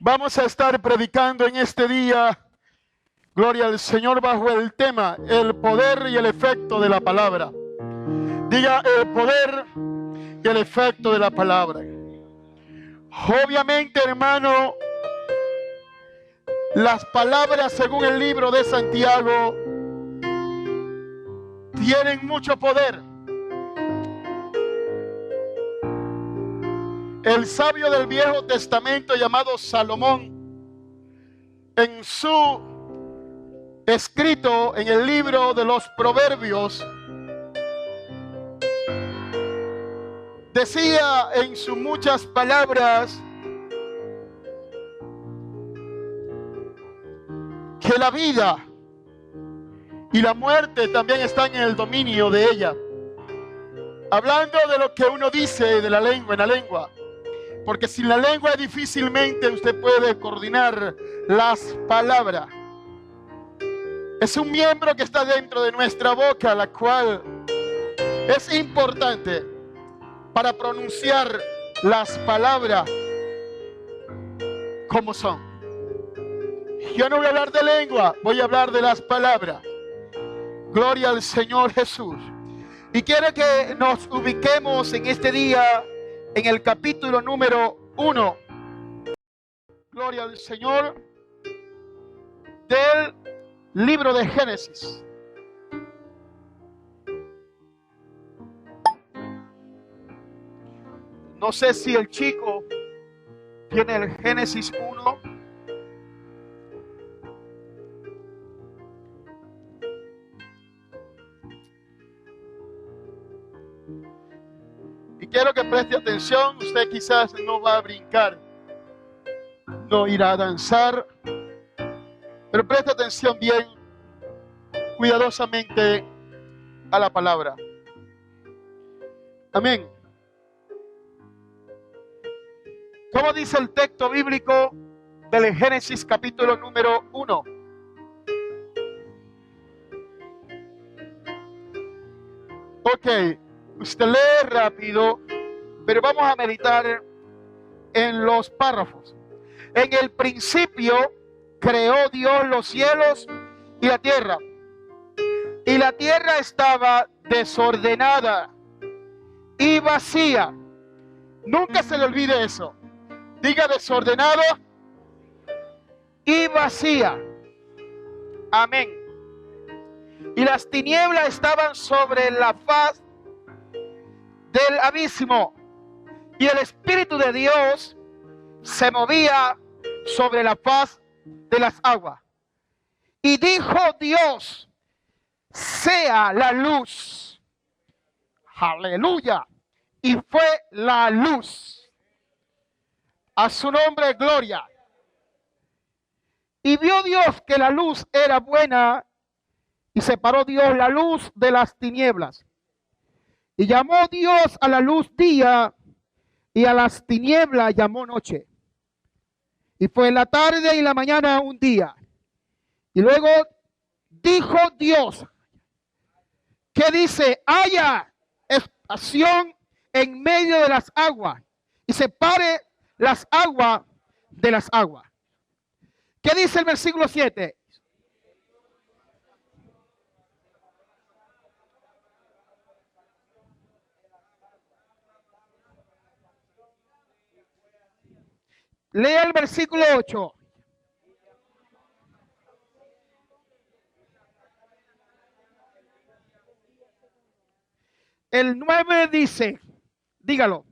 Vamos a estar predicando en este día, gloria al Señor, bajo el tema, el poder y el efecto de la palabra. Diga, el poder y el efecto de la palabra. Obviamente, hermano, las palabras, según el libro de Santiago, tienen mucho poder. El sabio del Viejo Testamento llamado Salomón, en su escrito en el libro de los Proverbios, decía en sus muchas palabras que la vida y la muerte también están en el dominio de ella. Hablando de lo que uno dice de la lengua, en la lengua. Porque sin la lengua difícilmente usted puede coordinar las palabras. Es un miembro que está dentro de nuestra boca, la cual es importante para pronunciar las palabras como son. Yo no voy a hablar de lengua, voy a hablar de las palabras. Gloria al Señor Jesús. Y quiero que nos ubiquemos en este día en el capítulo número 1. Gloria al Señor, del libro de Génesis. No sé si el chico tiene el Génesis 1. Y quiero que preste atención. Usted quizás no va a brincar, no irá a danzar, pero preste atención bien, cuidadosamente a la palabra. Amén. ¿Cómo dice el texto bíblico del Génesis capítulo número 1? Ok, usted lee rápido, pero vamos a meditar en los párrafos. En el principio creó Dios los cielos y la tierra. Y la tierra estaba desordenada y vacía. Nunca se le olvide eso. Diga desordenado y vacía. Amén. Y las tinieblas estaban sobre la faz del abismo. Y el Espíritu de Dios se movía sobre la faz de las aguas. Y dijo Dios, sea la luz. Aleluya. Y fue la luz. A su nombre, gloria. Y vio Dios que la luz era buena, y separó Dios la luz de las tinieblas. Y llamó Dios a la luz día, y a las tinieblas llamó noche. Y fue la tarde y la mañana un día. Y luego dijo Dios, que dice, haya espación en medio de las aguas, y separe las aguas de las aguas. ¿Qué dice el versículo 7? Lea el versículo 8. El 9 dice, dígalo.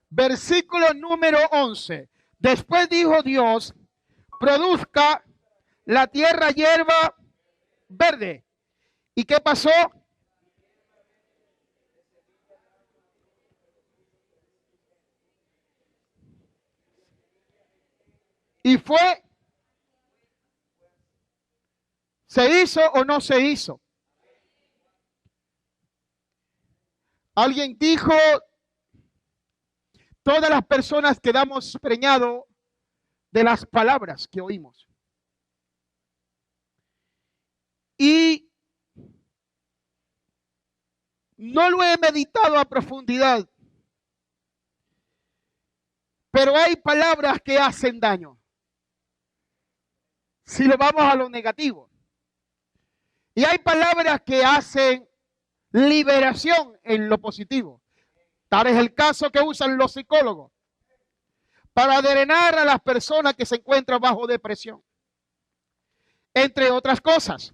Versículo número 11. Después dijo Dios, produzca la tierra hierba verde. ¿Y qué pasó? Y fue, ¿se hizo o no se hizo? Alguien dijo, todas las personas quedamos preñados de las palabras que oímos. Y no lo he meditado a profundidad, pero hay palabras que hacen daño. Si lo vamos a lo negativo. Y hay palabras que hacen liberación en lo positivo. Tal es el caso que usan los psicólogos para drenar a las personas que se encuentran bajo depresión, entre otras cosas.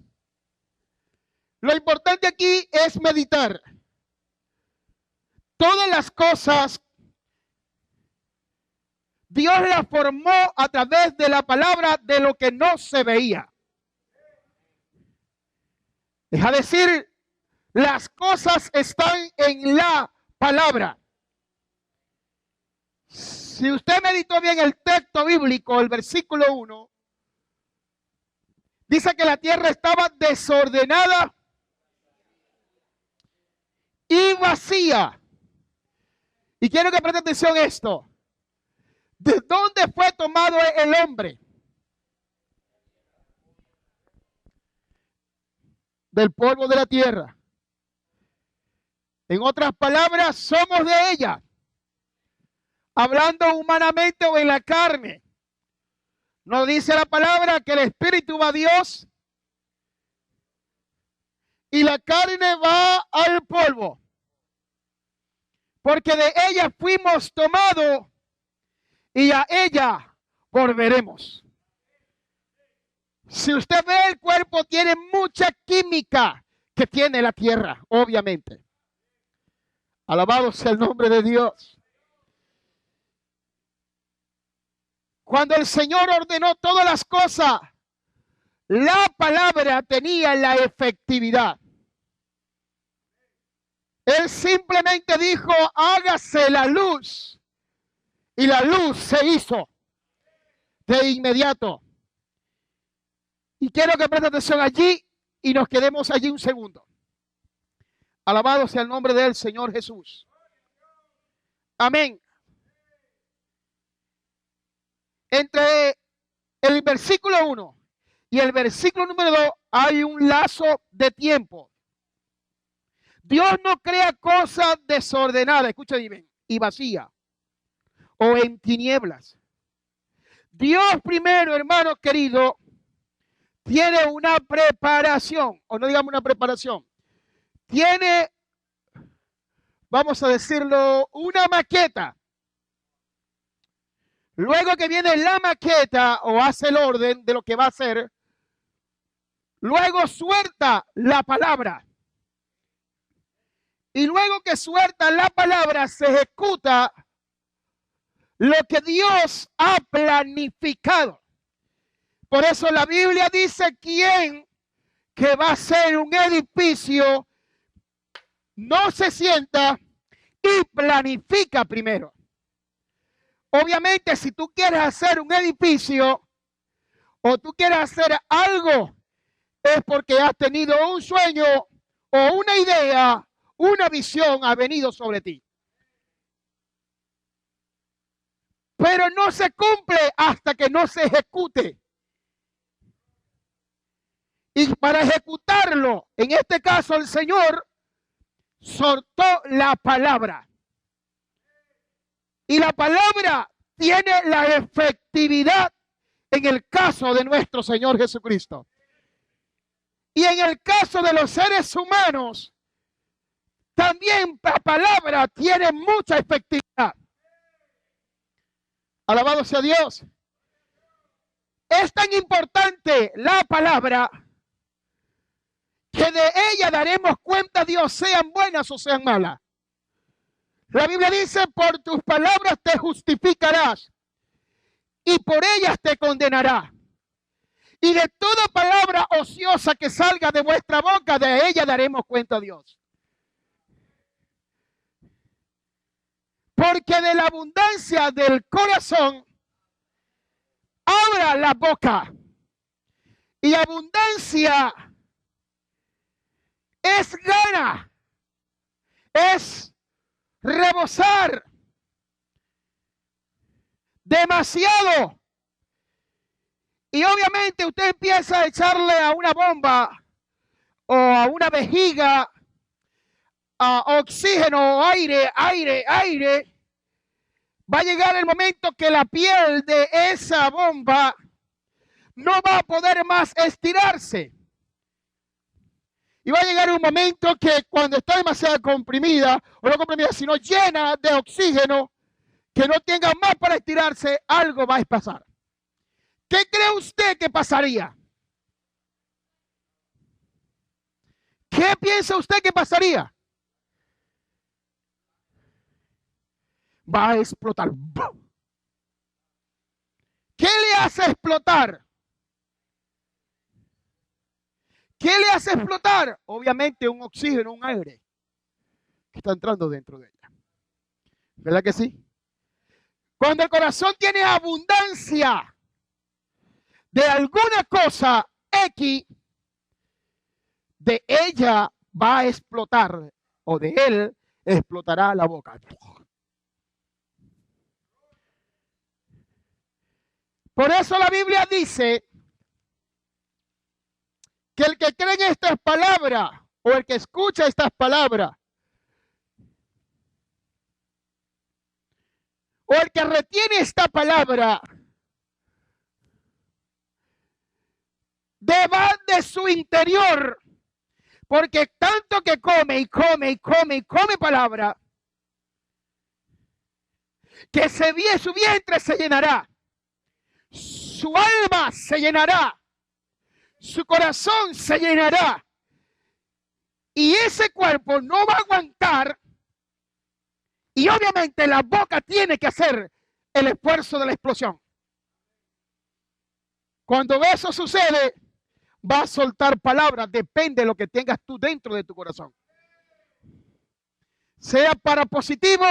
Lo importante aquí es meditar. Todas las cosas Dios las formó a través de la palabra de lo que no se veía. Es decir, las cosas están en la palabra. Si usted meditó bien el texto bíblico, el versículo 1, dice que la tierra estaba desordenada y vacía. Y quiero que preste atención a esto. ¿De dónde fue tomado el hombre? Del polvo de la tierra. En otras palabras, somos de ella. Hablando humanamente o en la carne. Nos dice la palabra que el espíritu va a Dios y la carne va al polvo. Porque de ella fuimos tomados y a ella volveremos. Si usted ve, el cuerpo tiene mucha química que tiene la tierra, obviamente. Alabado sea el nombre de Dios. Cuando el Señor ordenó todas las cosas, la palabra tenía la efectividad. Él simplemente dijo, hágase la luz. Y la luz se hizo de inmediato. Y quiero que preste atención allí y nos quedemos allí un segundo. Alabado sea el nombre del Señor Jesús. Amén. Entre el versículo 1 y el versículo número 2 hay un lazo de tiempo. Dios no crea cosas desordenadas, escucha bien, y vacía o en tinieblas. Dios primero, hermano querido, tiene una preparación, o no digamos una preparación, tiene, vamos a decirlo, una maqueta. Luego que viene la maqueta o hace el orden de lo que va a hacer, luego suelta la palabra. Y luego que suelta la palabra, se ejecuta lo que Dios ha planificado. Por eso la Biblia dice, ¿quién que va a hacer un edificio no se sienta y planifica primero? Obviamente, si tú quieres hacer un edificio o tú quieres hacer algo, es porque has tenido un sueño o una idea, una visión ha venido sobre ti. Pero no se cumple hasta que no se ejecute. Y para ejecutarlo, en este caso el Señor soltó la palabra. Y la palabra tiene la efectividad en el caso de nuestro Señor Jesucristo. Y en el caso de los seres humanos, también la palabra tiene mucha efectividad. Alabado sea Dios. Es tan importante la palabra que de ella daremos cuenta a Dios, sean buenas o sean malas. La Biblia dice, por tus palabras te justificarás y por ellas te condenará. Y de toda palabra ociosa que salga de vuestra boca, de ella daremos cuenta a Dios. Porque de la abundancia del corazón abra la boca. Y abundancia es gana, es rebosar demasiado. Y obviamente usted empieza a echarle a una bomba o a una vejiga oxígeno, aire, va a llegar el momento que la piel de esa bomba no va a poder más estirarse. Y va a llegar un momento que cuando está demasiado comprimida, o no comprimida, sino llena de oxígeno, que no tenga más para estirarse, algo va a pasar. ¿Qué cree usted que pasaría? ¿Qué piensa usted que pasaría? Va a explotar. ¿Qué le hace explotar? ¿Qué le hace explotar? Obviamente un oxígeno, un aire que está entrando dentro de ella. ¿Verdad que sí? Cuando el corazón tiene abundancia de alguna cosa X, de ella va a explotar, o de él explotará la boca. Por eso la Biblia dice que el que cree en estas palabras, o el que escucha estas palabras, o el que retiene esta palabra, de su interior, porque tanto que come y come y come y come palabra, que su vientre se llenará, su alma se llenará, su corazón se llenará, y ese cuerpo no va a aguantar, y obviamente la boca tiene que hacer el esfuerzo de la explosión. Cuando eso sucede, va a soltar palabras, depende de lo que tengas tú dentro de tu corazón. Sea para positivo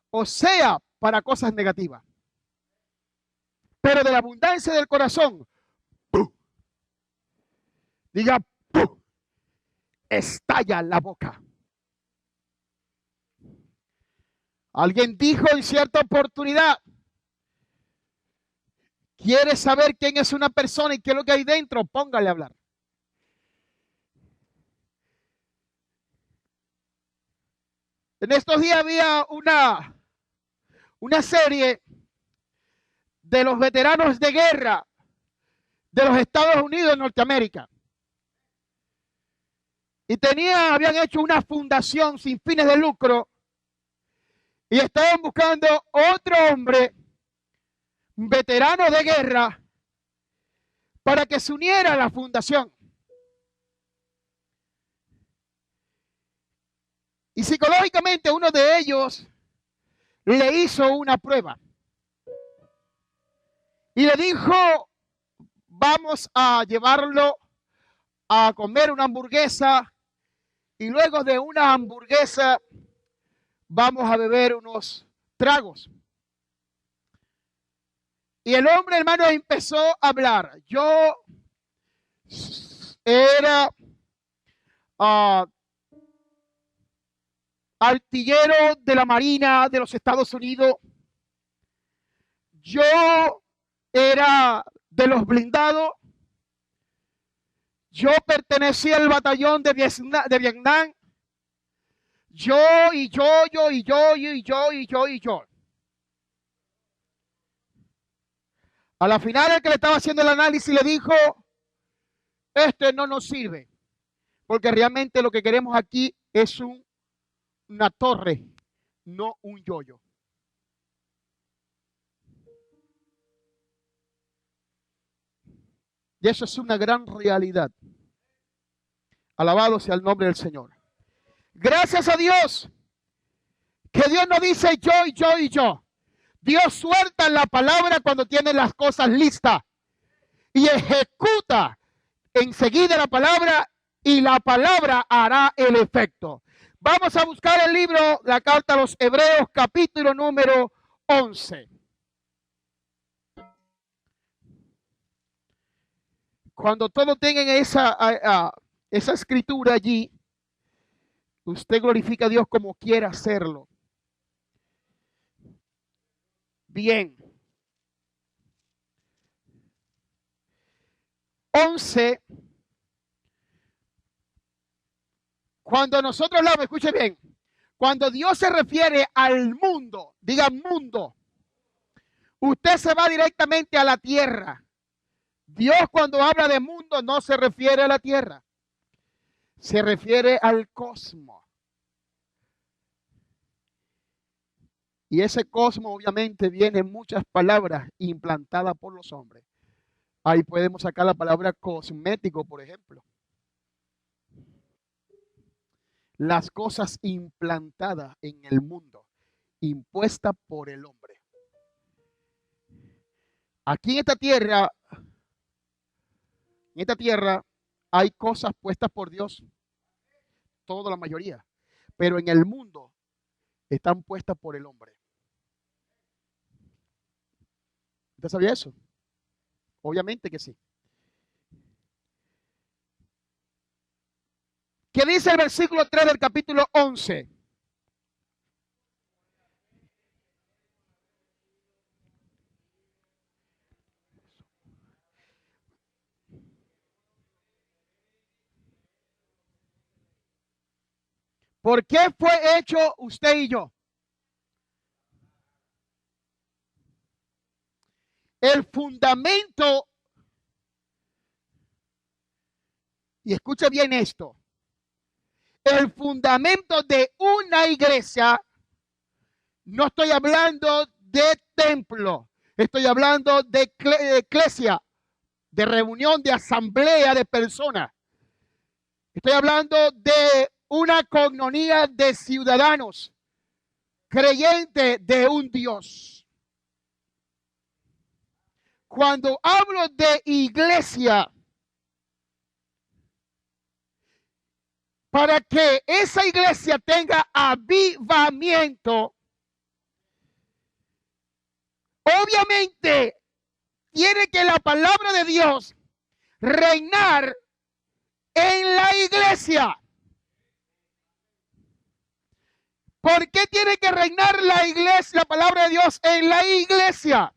o sea para cosas negativas. Pero de la abundancia del corazón, ¡pum! Diga, ¡pum! Estalla la boca. Alguien dijo en cierta oportunidad, ¿quieres saber quién es una persona y qué es lo que hay dentro? Póngale a hablar. En estos días había una serie de los veteranos de guerra de los Estados Unidos de Norteamérica. Y habían hecho una fundación sin fines de lucro y estaban buscando otro hombre, veterano de guerra, para que se uniera a la fundación. Y psicológicamente uno de ellos le hizo una prueba. Y le dijo, vamos a llevarlo a comer una hamburguesa y luego de una hamburguesa vamos a beber unos tragos. Y el hombre, hermano, empezó a hablar. Yo era artillero de la Marina de los Estados Unidos. Yo era de los blindados. Yo pertenecía al batallón de Vietnam. Yo. A la final, el que le estaba haciendo el análisis le dijo, este no nos sirve, porque realmente lo que queremos aquí es una torre, no un yoyo. Y eso es una gran realidad. Alabado sea el nombre del Señor. Gracias a Dios, que Dios no dice yo y yo y yo. Dios suelta la palabra cuando tiene las cosas listas y ejecuta enseguida la palabra y la palabra hará el efecto. Vamos a buscar el libro, la carta a los Hebreos, capítulo número 11. Cuando todos tengan esa escritura allí, usted glorifica a Dios como quiera hacerlo. Bien. 11, Cuando nosotros hablamos, escuche bien, cuando Dios se refiere al mundo, diga mundo, usted se va directamente a la tierra. Dios cuando habla de mundo no se refiere a la tierra, se refiere al cosmos. Y ese cosmos obviamente viene muchas palabras implantadas por los hombres. Ahí podemos sacar la palabra cosmético, por ejemplo. Las cosas implantadas en el mundo, impuestas por el hombre. Aquí en esta tierra hay cosas puestas por Dios, toda la mayoría, pero en el mundo están puestas por el hombre. ¿Usted sabía eso? Obviamente que sí. ¿Qué dice el versículo 3 del capítulo 11? ¿Por qué fue hecho usted y yo? El fundamento, y escuche bien esto, el fundamento de una iglesia, no estoy hablando de templo, estoy hablando de iglesia, de reunión, de asamblea de personas. Estoy hablando de una comunidad de ciudadanos creyentes de un Dios. Cuando hablo de iglesia, para que esa iglesia tenga avivamiento, obviamente tiene que la palabra de Dios reinar en la iglesia. ¿Por qué tiene que reinar la iglesia, la palabra de Dios en la iglesia?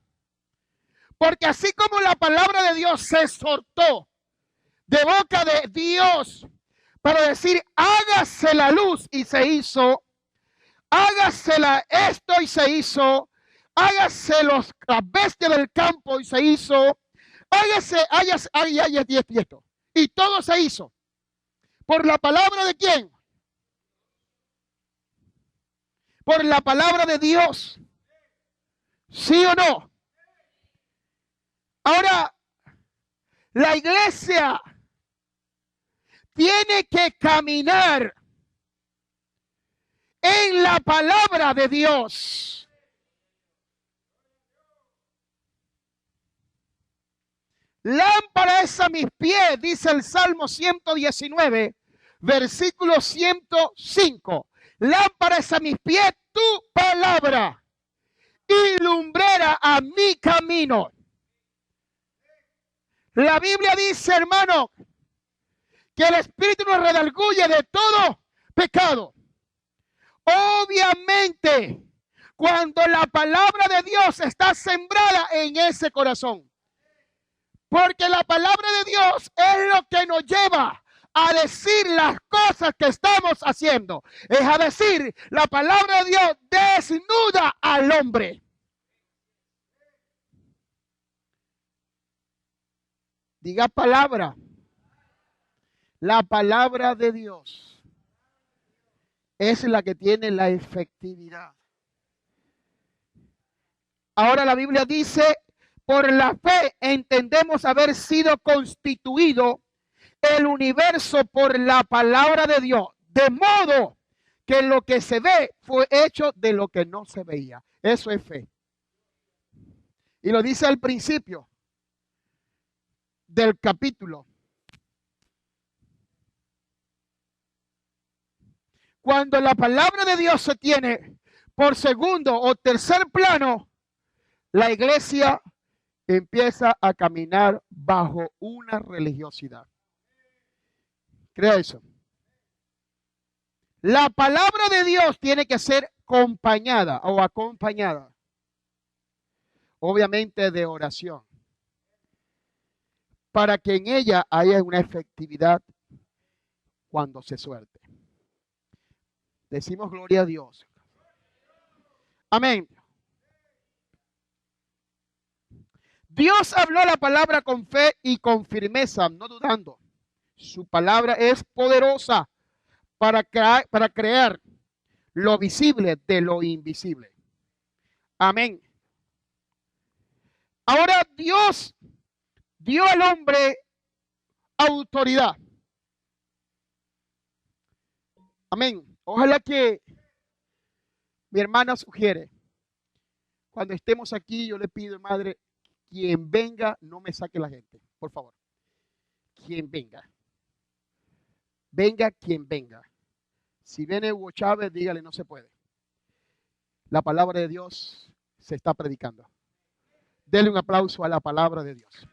Porque así como la palabra de Dios se exhortó de boca de Dios para decir, hágase la luz y se hizo, hágase esto y se hizo, hágase las bestias del campo y se hizo, hágase esto. Y todo se hizo. ¿Por la palabra de quién? Por la palabra de Dios. ¿Sí o no? Ahora, la iglesia tiene que caminar en la palabra de Dios. Lámpara es a mis pies, dice el Salmo 119, versículo 105. Lámpara es a mis pies tu palabra y lumbrera a mi camino. La Biblia dice, hermano, que el Espíritu nos redarguye de todo pecado. Obviamente, cuando la palabra de Dios está sembrada en ese corazón. Porque la palabra de Dios es lo que nos lleva a decir las cosas que estamos haciendo. Es a decir, la palabra de Dios desnuda al hombre. Diga palabra. La palabra de Dios es la que tiene la efectividad. Ahora la Biblia dice, por la fe entendemos haber sido constituido el universo por la palabra de Dios, de modo que lo que se ve fue hecho de lo que no se veía. Eso es fe. Y lo dice al principio del capítulo. Cuando la palabra de Dios se tiene por segundo o tercer plano, la iglesia empieza a caminar bajo una religiosidad. ¿Crea eso? La palabra de Dios tiene que ser acompañada, obviamente de oración, para que en ella haya una efectividad cuando se suelte. Decimos gloria a Dios. Amén. Dios habló la palabra con fe y con firmeza, no dudando. Su palabra es poderosa para crear lo visible de lo invisible. Amén. Ahora Dios dio al hombre autoridad. Amén. Ojalá que mi hermana sugiere, cuando estemos aquí, yo le pido, madre, quien venga, no me saque la gente, por favor. Quien venga. Venga quien venga. Si viene Hugo Chávez, dígale, no se puede. La palabra de Dios se está predicando. Dele un aplauso a la palabra de Dios.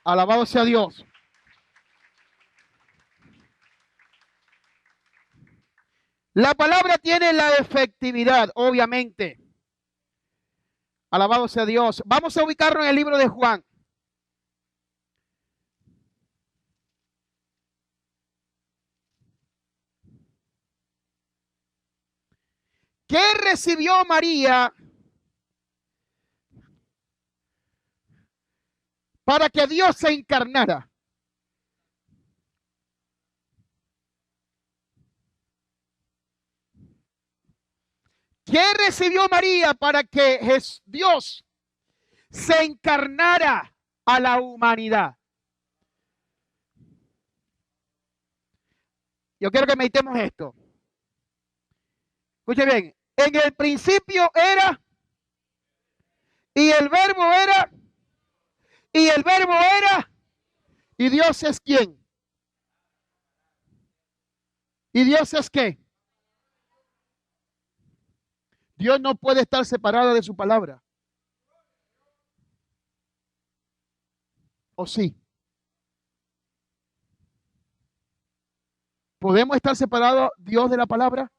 Alabado sea Dios. La palabra tiene la efectividad, obviamente. Alabado sea Dios. Vamos a ubicarnos en el libro de Juan. ¿Qué recibió María para que Dios se encarnara? ¿Qué recibió María para que Dios se encarnara a la humanidad? Yo quiero que meditemos esto. Escuche bien. En el principio era, y el verbo era, y el verbo era, y Dios es quién. ¿Y Dios es qué? Dios no puede estar separado de su palabra. ¿O sí? ¿Podemos estar separados Dios de la palabra?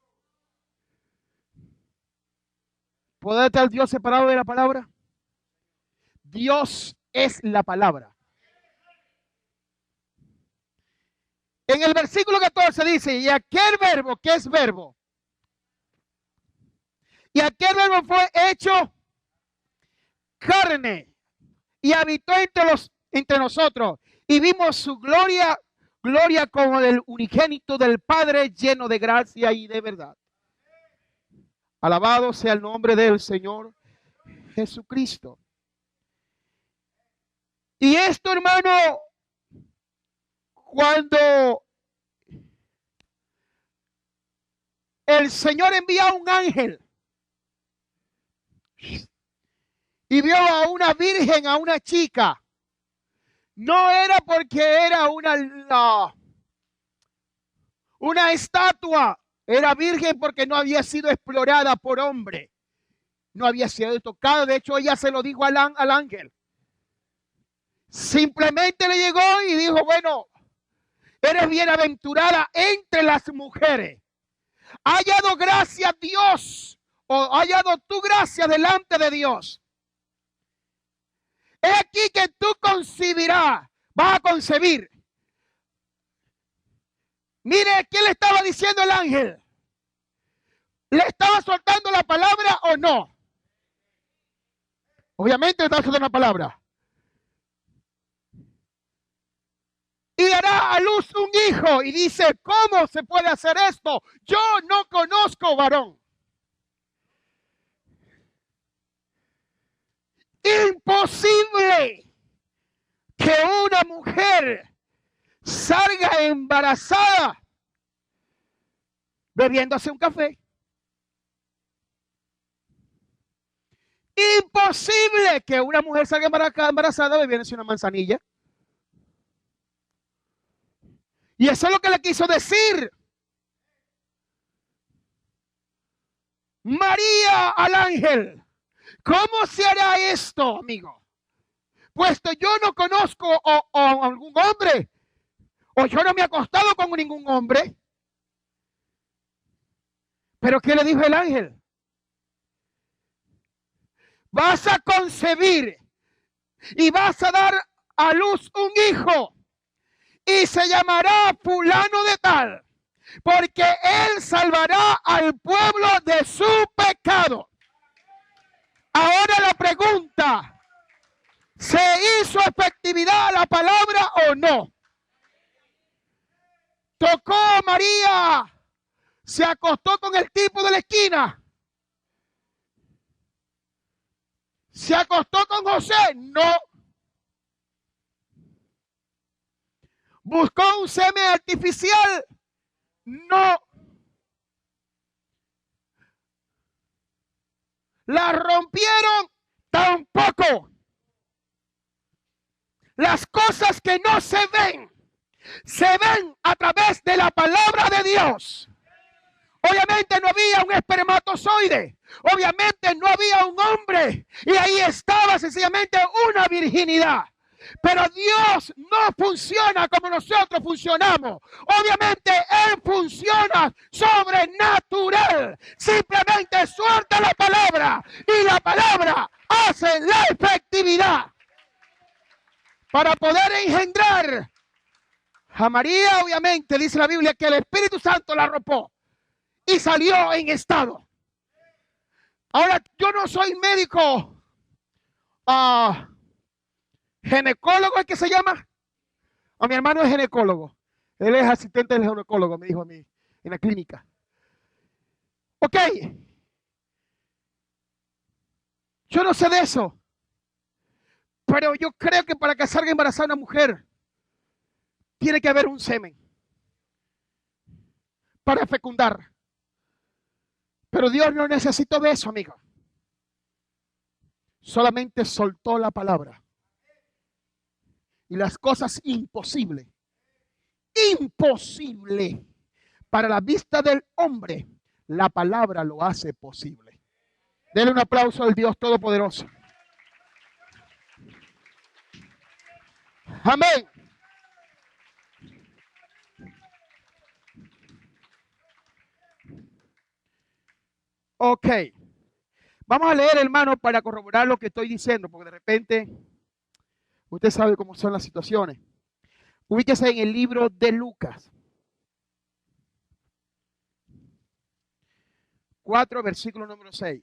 ¿Puede estar Dios separado de la palabra? Dios es la palabra. En el versículo 14 dice, y aquel verbo, ¿qué es verbo? Y aquel verbo fue hecho carne y habitó entre nosotros y vimos su gloria como del unigénito del Padre, lleno de gracia y de verdad. Alabado sea el nombre del Señor Jesucristo. Y esto, hermano, cuando el Señor envía a un ángel y vio a una virgen, a una chica, no era porque era una estatua, era virgen porque no había sido explorada por hombre, no había sido tocada. De hecho, ella se lo dijo al ángel. Simplemente le llegó y dijo, bueno, eres bienaventurada entre las mujeres. Ha hallado gracia Dios, o ha hallado tu gracia delante de Dios. Es aquí que tú concebirás, vas a concebir. Mire, ¿qué le estaba diciendo el ángel? ¿Le estaba soltando la palabra o no? Obviamente le estaba soltando la palabra. Y dará a luz un hijo. Y dice, ¿cómo se puede hacer esto? Yo no conozco varón. Imposible que una mujer salga embarazada bebiéndose un café. Imposible que una mujer salga embarazada bebiéndose una manzanilla. Y eso es lo que le quiso decir María al ángel. ¿Cómo se hará esto, amigo? Puesto yo no conozco a algún hombre, o yo no me he acostado con ningún hombre. ¿Pero qué le dijo el ángel? Vas a concebir y vas a dar a luz un hijo. y se llamará fulano de tal, porque él salvará al pueblo de su pecado. Ahora la pregunta, ¿se hizo efectividad la palabra o no? Tocó María, se acostó con el tipo de la esquina. ¿Se acostó con José? No. ¿Buscó un semen artificial? No. ¿La rompieron? Tampoco. Las cosas que no se ven a través de la palabra de Dios. Obviamente no había un espermatozoide. Obviamente no había un hombre. Y ahí estaba sencillamente una virginidad. Pero Dios no funciona como nosotros funcionamos. Obviamente Él funciona sobrenatural. Simplemente suelta la palabra y la palabra hace la efectividad para poder engendrar a María. Obviamente dice la Biblia que el Espíritu Santo la arropó y salió en estado. Ahora, yo no soy médico, ginecólogo, ¿es que se llama? A mi hermano es ginecólogo. Él es asistente del ginecólogo, me dijo a mí, en la clínica. Ok. Yo no sé de eso. Pero yo creo que para que salga embarazada una mujer, tiene que haber un semen para fecundar. Pero Dios no necesitó de eso, amigo. Solamente soltó la palabra. Y las cosas imposibles, para la vista del hombre, la palabra lo hace posible. Denle un aplauso al Dios Todopoderoso. Amén. Ok. Vamos a leer, hermano, para corroborar lo que estoy diciendo, porque de repente usted sabe cómo son las situaciones. Ubíquese en el libro de Lucas 4, versículo número 6.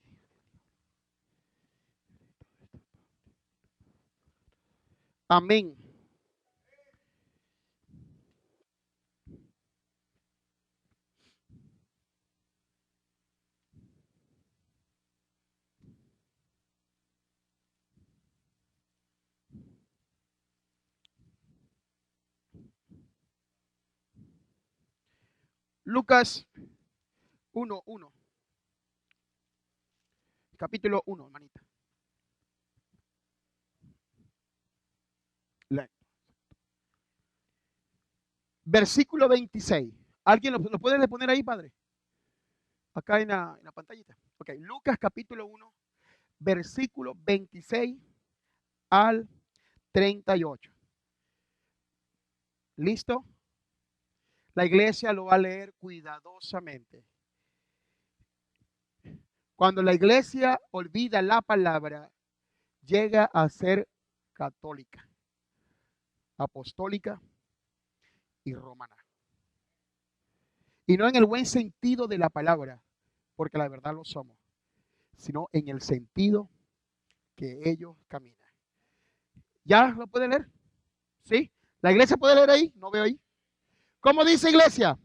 Amén. Lucas 1:1. Capítulo 1, hermanita. Versículo 26. ¿Alguien lo puede poner ahí, padre? Acá en la pantallita. Ok, Lucas capítulo 1, versículo 26 al 38. ¿Listo? La iglesia lo va a leer cuidadosamente. Cuando la iglesia olvida la palabra, llega a ser católica, apostólica y romana. Y no en el buen sentido de la palabra, porque la verdad lo somos, sino en el sentido que ellos caminan. ¿Ya lo puede leer? ¿Sí? ¿La iglesia puede leer ahí? No veo ahí. ¿Cómo dice iglesia?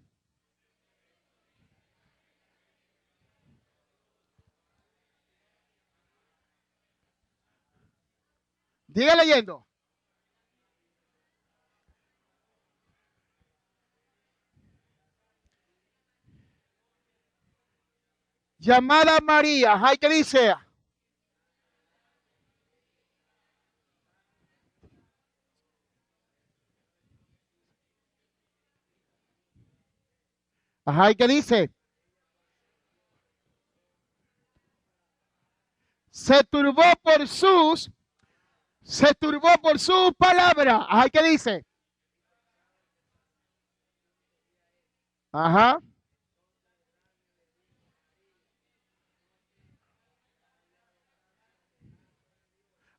Diga leyendo. Llamada María. Ay, ¿qué dice? Ajá, ¿y qué dice? Se turbó por su palabra. Ajá, ¿y qué dice? Ajá.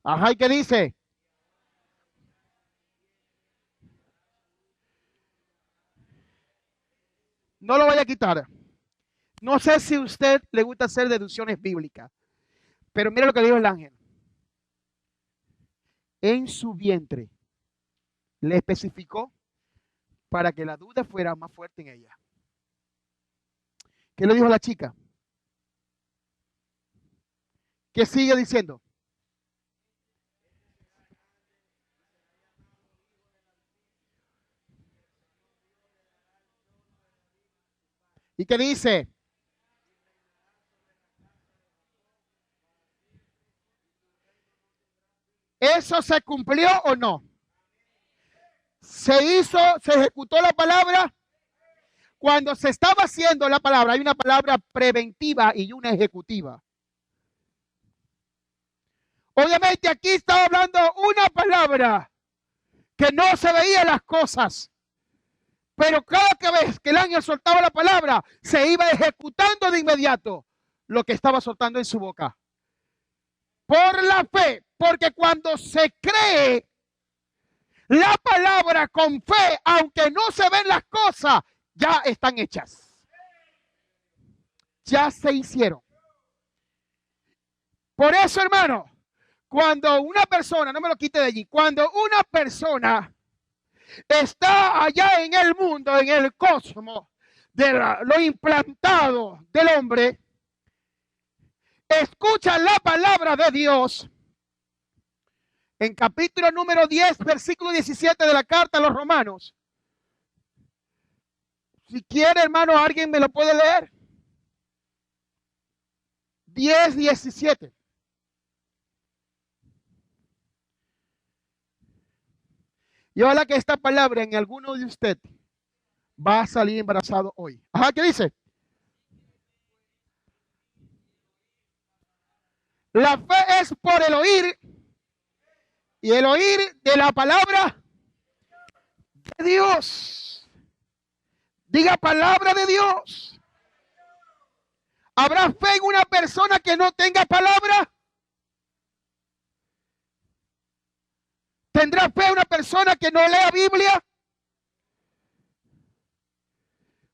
Ajá, ¿y qué dice? No lo vaya a quitar. No sé si a usted le gusta hacer deducciones bíblicas, pero mira lo que dijo el ángel. En su vientre le especificó para que la duda fuera más fuerte en ella. ¿Qué le dijo a la chica? ¿Qué sigue diciendo? ¿Y qué dice? ¿Eso se cumplió o no? Se ejecutó la palabra. Cuando se estaba haciendo la palabra, hay una palabra preventiva y una ejecutiva. Obviamente aquí estaba hablando una palabra que no se veían las cosas. Pero cada vez que el ángel soltaba la palabra, se iba ejecutando de inmediato lo que estaba soltando en su boca. Por la fe, porque cuando se cree la palabra con fe, aunque no se ven las cosas, ya están hechas. Ya se hicieron. Por eso, hermano, cuando una persona, no me lo quite de allí, cuando una persona está allá en el mundo, en el cosmos, de lo implantado del hombre, escucha la palabra de Dios. En capítulo número 10, versículo 17 de la carta a los Romanos. Si quiere, hermano, alguien me lo puede leer. 10, 17. Y ojalá que esta palabra en alguno de ustedes va a salir embarazado hoy. Ajá, ¿qué dice? La fe es por el oír, y el oír de la palabra de Dios. Diga palabra de Dios. ¿Habrá fe en una persona que no tenga palabra? ¿Tendrá fe una persona que no lea Biblia?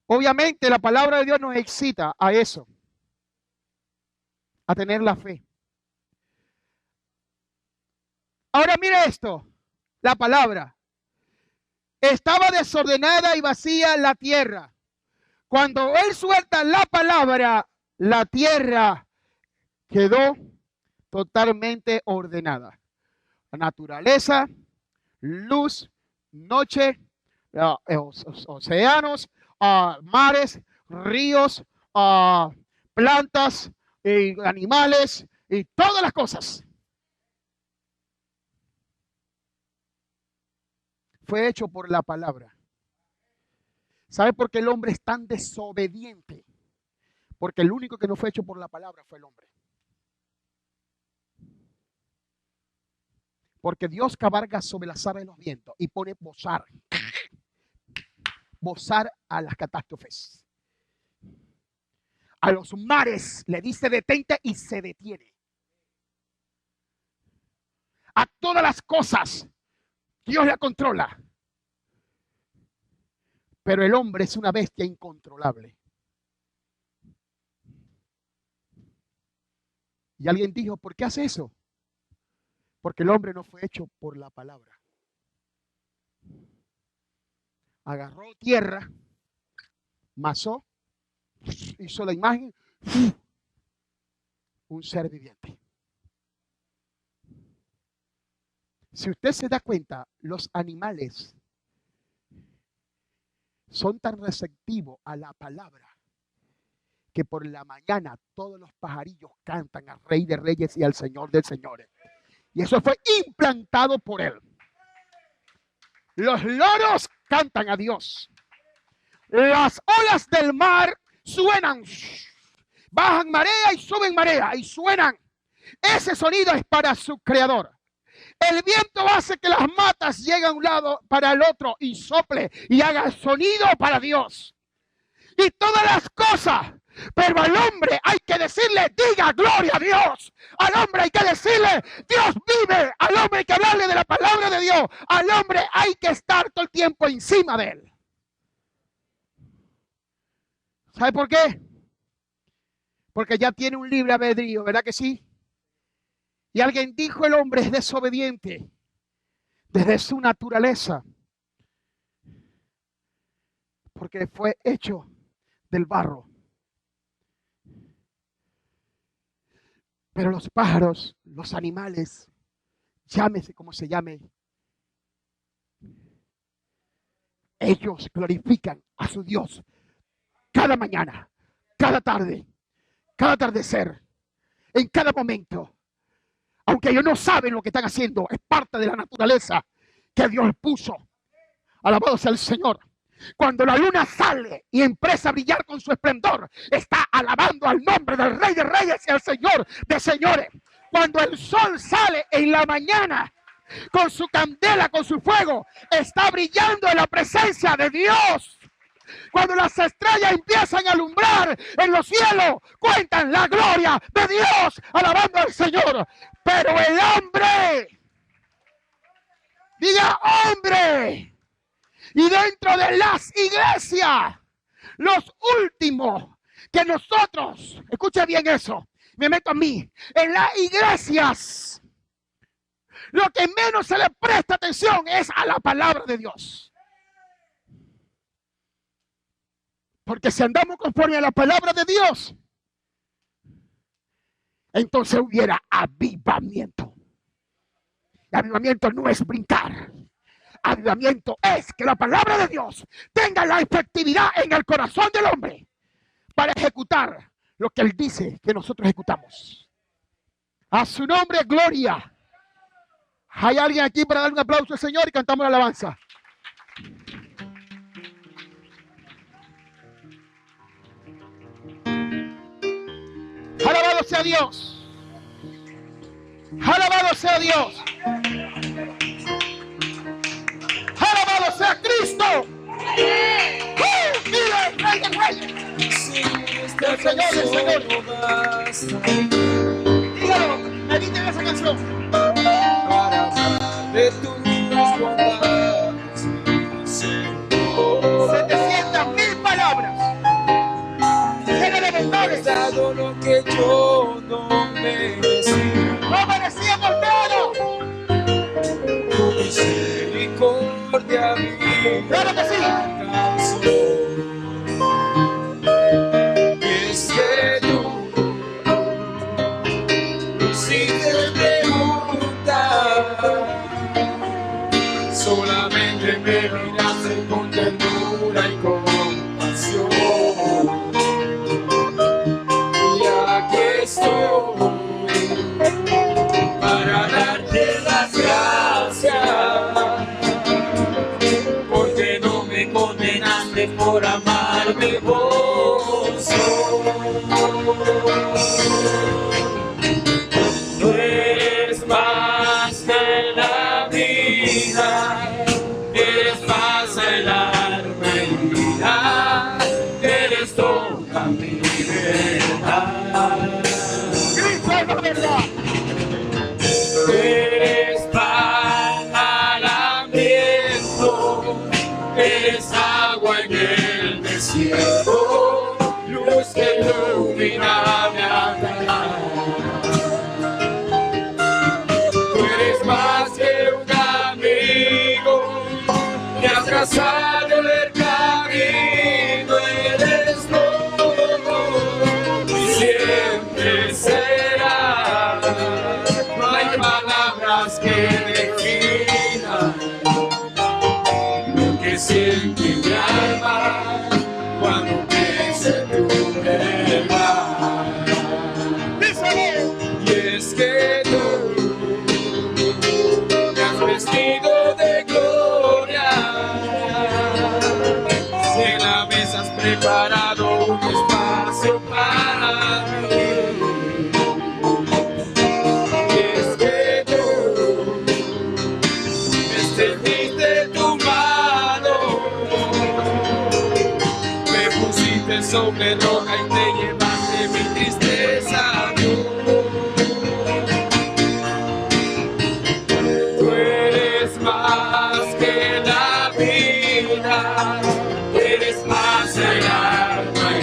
Obviamente la palabra de Dios nos excita a eso, a tener la fe. Ahora mire esto, la palabra. Estaba desordenada y vacía la tierra. Cuando él suelta la palabra, la tierra quedó totalmente ordenada. La naturaleza, luz, noche, océanos, mares, ríos, plantas, animales y todas las cosas. Fue hecho por la palabra. ¿Sabe por qué el hombre es tan desobediente? Porque el único que no fue hecho por la palabra fue el hombre. Porque Dios cabalga sobre las aves de los vientos y pone bozar a las catástrofes. A los mares le dice detente y se detiene. A todas las cosas Dios la controla. Pero el hombre es una bestia incontrolable. Y alguien dijo, ¿por qué hace eso? Porque el hombre no fue hecho por la palabra. Agarró tierra, masó, hizo la imagen, un ser viviente. Si usted se da cuenta, los animales son tan receptivos a la palabra que por la mañana todos los pajarillos cantan al Rey de Reyes y al Señor de Señores. Y eso fue implantado por él. Los loros cantan a Dios. Las olas del mar suenan. Bajan marea y suben marea y suenan. Ese sonido es para su creador. El viento hace que las matas lleguen a un lado para el otro y sople y haga sonido para Dios. Y todas las cosas. Pero al hombre hay que decirle, diga gloria a Dios. Al hombre hay que decirle, Dios vive. Al hombre hay que hablarle de la palabra de Dios. Al hombre hay que estar todo el tiempo encima de él. ¿Sabe por qué? Porque ya tiene un libre albedrío, ¿verdad que sí? Y alguien dijo: el hombre es desobediente desde su naturaleza, porque fue hecho del barro. Pero los pájaros, los animales, llámese como se llame, ellos glorifican a su Dios cada mañana, cada tarde, cada atardecer, en cada momento. Aunque ellos no saben lo que están haciendo, es parte de la naturaleza que Dios puso. Alabado sea el Señor. Cuando la luna sale y empieza a brillar con su esplendor, está alabando al nombre del Rey de Reyes y al Señor de Señores. Cuando el sol sale en la mañana con su candela, con su fuego, está brillando en la presencia de Dios. Cuando las estrellas empiezan a alumbrar en los cielos, cuentan la gloria de Dios, alabando al Señor. Pero el hombre, diga hombre, y dentro de las iglesias, los últimos que nosotros, escucha bien eso, me meto a mí, en las iglesias, lo que menos se le presta atención es a la palabra de Dios. Porque si andamos conforme a la palabra de Dios, entonces hubiera avivamiento. Y avivamiento no es brincar. Avivamiento es que la palabra de Dios tenga la efectividad en el corazón del hombre para ejecutar lo que Él dice que nosotros ejecutamos. A su nombre, gloria. ¿Hay alguien aquí para dar un aplauso al Señor y cantamos la alabanza? Alabado sea Dios. Alabado sea Dios. Alabado sea Cristo. Mira el Rey de Reyes. El Señor del Señor. Dígalo, mediten esa canción. Para hablar de tus bondades, Señor. 700,000 palabras. Llena de bondades. Dado lo que yo no merecía. No merecíamos nada. Tu misericordia mi Claro que sí. canción. Y es que tú si te preguntas, solamente me miraste con ternura y compasión. Y aquí estoy para darte las gracias, porque no me condenaste por amarme vos. Tú eres más que la vida, eres más el alma herida, eres toda mi verdad. Cristo es la verdad. Eres pan al hambriento, eres agua en el desierto, luz que ilumina mi andar. Tú eres más que un amigo, me has trazado el camino, eres todo y siempre será. No hay palabras que definan lo que siente mi alma cuando pienso en tu verdad. Y es que tú me has vestido de gloria, si en la mesa has preparado un espacio para mí. Y es que tú me extendiste tu mano, me pusiste sobre roca y te llevaste mi tristeza. Tú eres más que la vida, eres más el alma y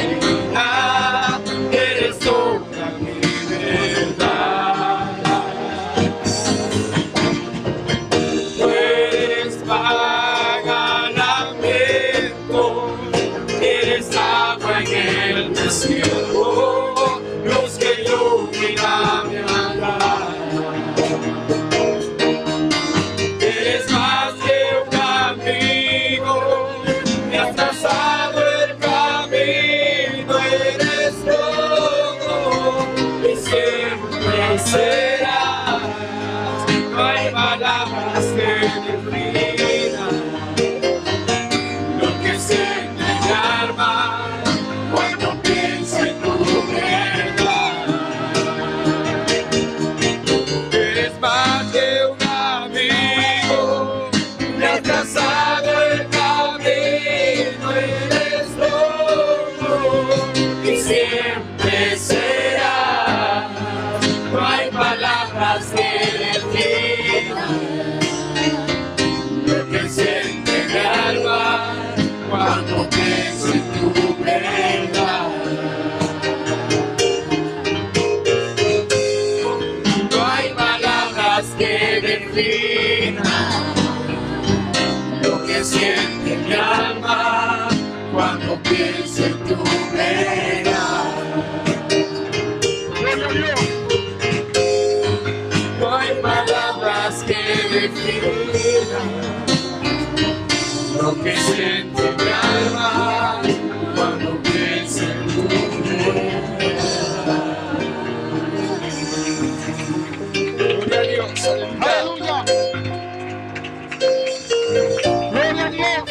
palabras que definen lo que siente mi alma cuando pienso en tu verdad. No hay palabras que definan lo que siente mi alma cuando pienso en tu verdad. No hay palabras que definan lo que siente mi alma cuando pienso en tu verdad. Gloria a Dios, aleluya. Gloria a Dios.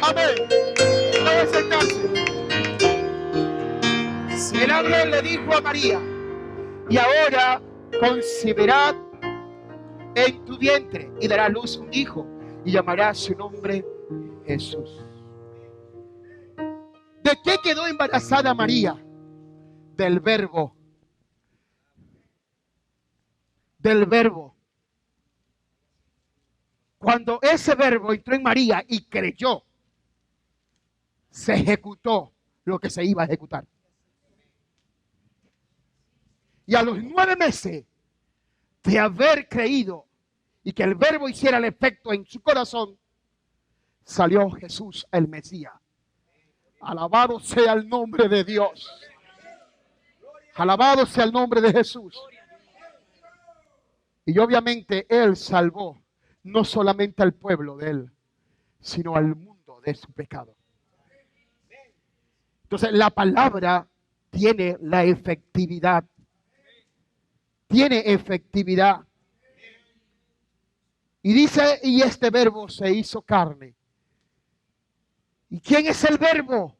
Amén. Puede sentarse. El ángel le dijo a María: y ahora concebirá en tu vientre y dará a luz un hijo y llamará su nombre Jesús. ¿De qué quedó embarazada María? Del verbo. Del verbo. Cuando ese verbo entró en María y creyó, se ejecutó lo que se iba a ejecutar. Y a los 9 meses de haber creído y que el verbo hiciera el efecto en su corazón, salió Jesús el Mesías. Alabado sea el nombre de Dios. Alabado sea el nombre de Jesús. Y obviamente Él salvó no solamente al pueblo de Él, sino al mundo de su pecado. Entonces la palabra tiene la efectividad. Tiene efectividad. Y dice, y este verbo se hizo carne. ¿Y quién es el verbo?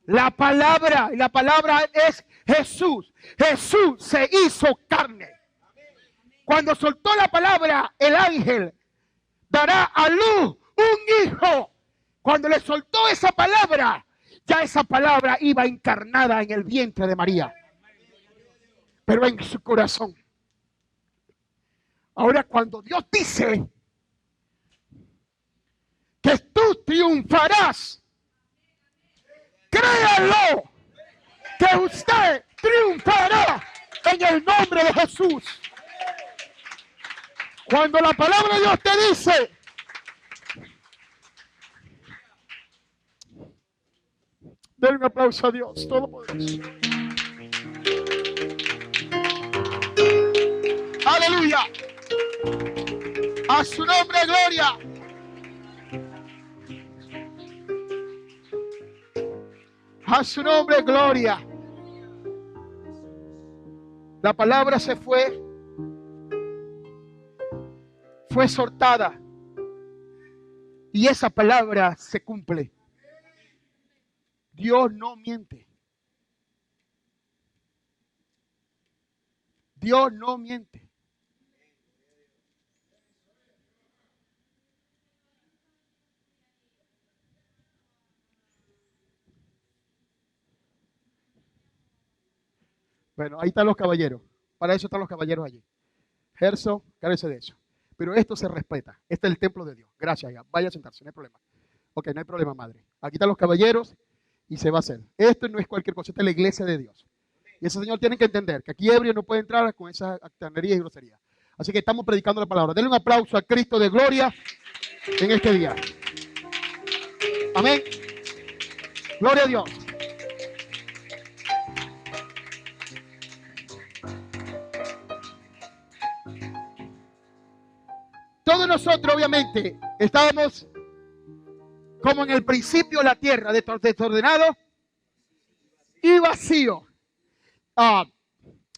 La palabra. Y la palabra es Jesús. Jesús se hizo carne. Cuando soltó la palabra, el ángel dará a luz un hijo. Cuando le soltó esa palabra, ya esa palabra iba encarnada en el vientre de María. Pero en su corazón. Ahora cuando Dios dice que tú triunfarás, créalo, que usted triunfará en el nombre de Jesús. Cuando la palabra de Dios te dice, denle un aplauso a Dios Todopoderoso. Aleluya. A su nombre, gloria. A su nombre, gloria. La palabra se fue soltada. Y esa palabra se cumple. Dios no miente. Dios no miente. Bueno, ahí están los caballeros. Para eso están los caballeros allí. Gerson, carece de eso. Pero esto se respeta. Este es el templo de Dios. Gracias, ya. Vaya a sentarse, no hay problema. Ok, no hay problema, madre. Aquí están los caballeros y se va a hacer. Esto no es cualquier cosa, esta es la iglesia de Dios. Y ese señor tiene que entender que aquí ebrio no puede entrar con esas actanerías y groserías. Así que estamos predicando la palabra. Denle un aplauso a Cristo de gloria en este día. Amén. Gloria a Dios. Todos nosotros, obviamente, estábamos como en el principio de la tierra, desordenado y vacío.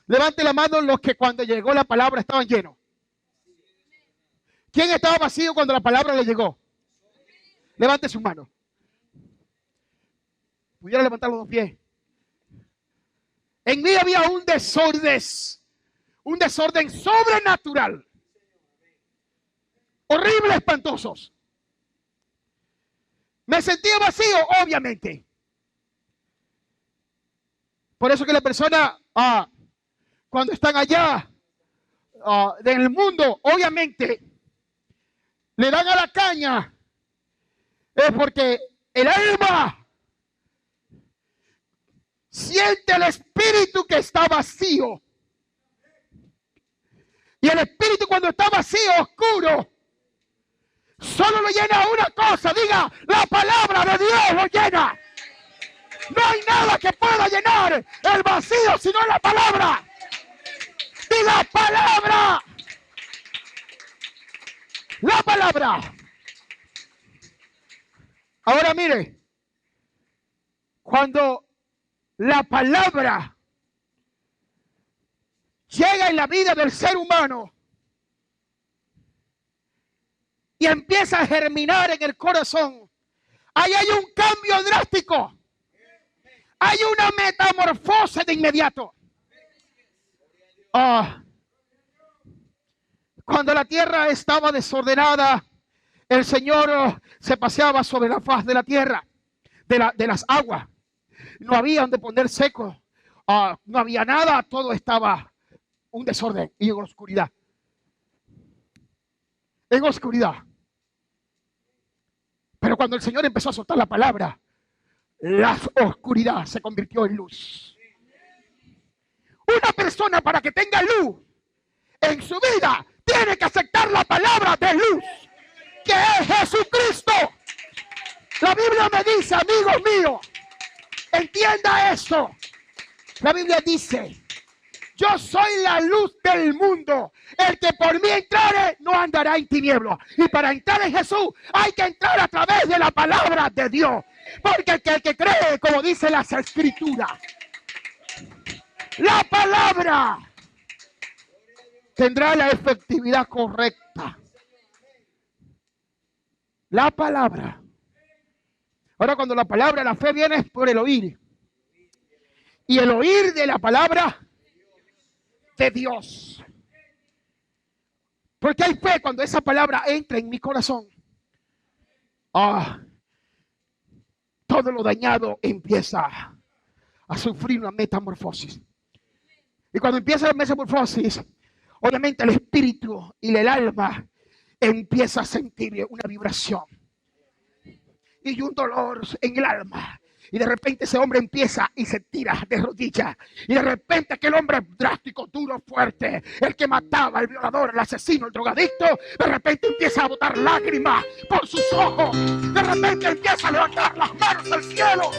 Levante la mano los que cuando llegó la palabra estaban llenos. ¿Quién estaba vacío cuando la palabra le llegó? Levante su mano. ¿Pudiera levantar los dos pies? En mí había un desorden sobrenatural. Horribles, espantosos. Me sentía vacío, obviamente. Por eso que la persona, cuando están allá en el mundo, obviamente, le dan a la caña. Es porque el alma siente el espíritu que está vacío. Y el espíritu cuando está vacío, oscuro, solo lo llena una cosa. Diga, la palabra de Dios lo llena. No hay nada que pueda llenar el vacío sino la palabra. Diga, palabra. La palabra. Ahora mire, cuando la palabra llega en la vida del ser humano y empieza a germinar en el corazón, ahí hay un cambio drástico. Hay una metamorfosis de inmediato. Cuando la tierra estaba desordenada, el Señor se paseaba sobre la faz de la tierra, de las aguas. No había donde poner seco. No había nada, todo estaba un desorden y en oscuridad. En oscuridad. Pero cuando el Señor empezó a soltar la palabra, la oscuridad se convirtió en luz. Una persona, para que tenga luz en su vida, tiene que aceptar la palabra de luz, que es Jesucristo. La Biblia me dice, amigos míos, entienda esto. La Biblia dice, yo soy la luz del mundo. El que por mí entrare no andará en tinieblas. Y para entrar en Jesús hay que entrar a través de la palabra de Dios. Porque el que cree, como dice las Escrituras, la palabra tendrá la efectividad correcta. La palabra. Ahora, cuando la palabra, la fe viene por el oír. Y el oír de la palabra de Dios. Porque hay fe cuando esa palabra entra en mi corazón. Todo lo dañado empieza a sufrir una metamorfosis. Y cuando empieza la metamorfosis, obviamente el espíritu y el alma empieza a sentir una vibración y un dolor en el alma. Y de repente ese hombre empieza y se tira de rodillas. Y de repente aquel hombre drástico, duro, fuerte, el que mataba, el violador, el asesino, el drogadicto, de repente empieza a botar lágrimas por sus ojos. De repente empieza a levantar las manos al cielo.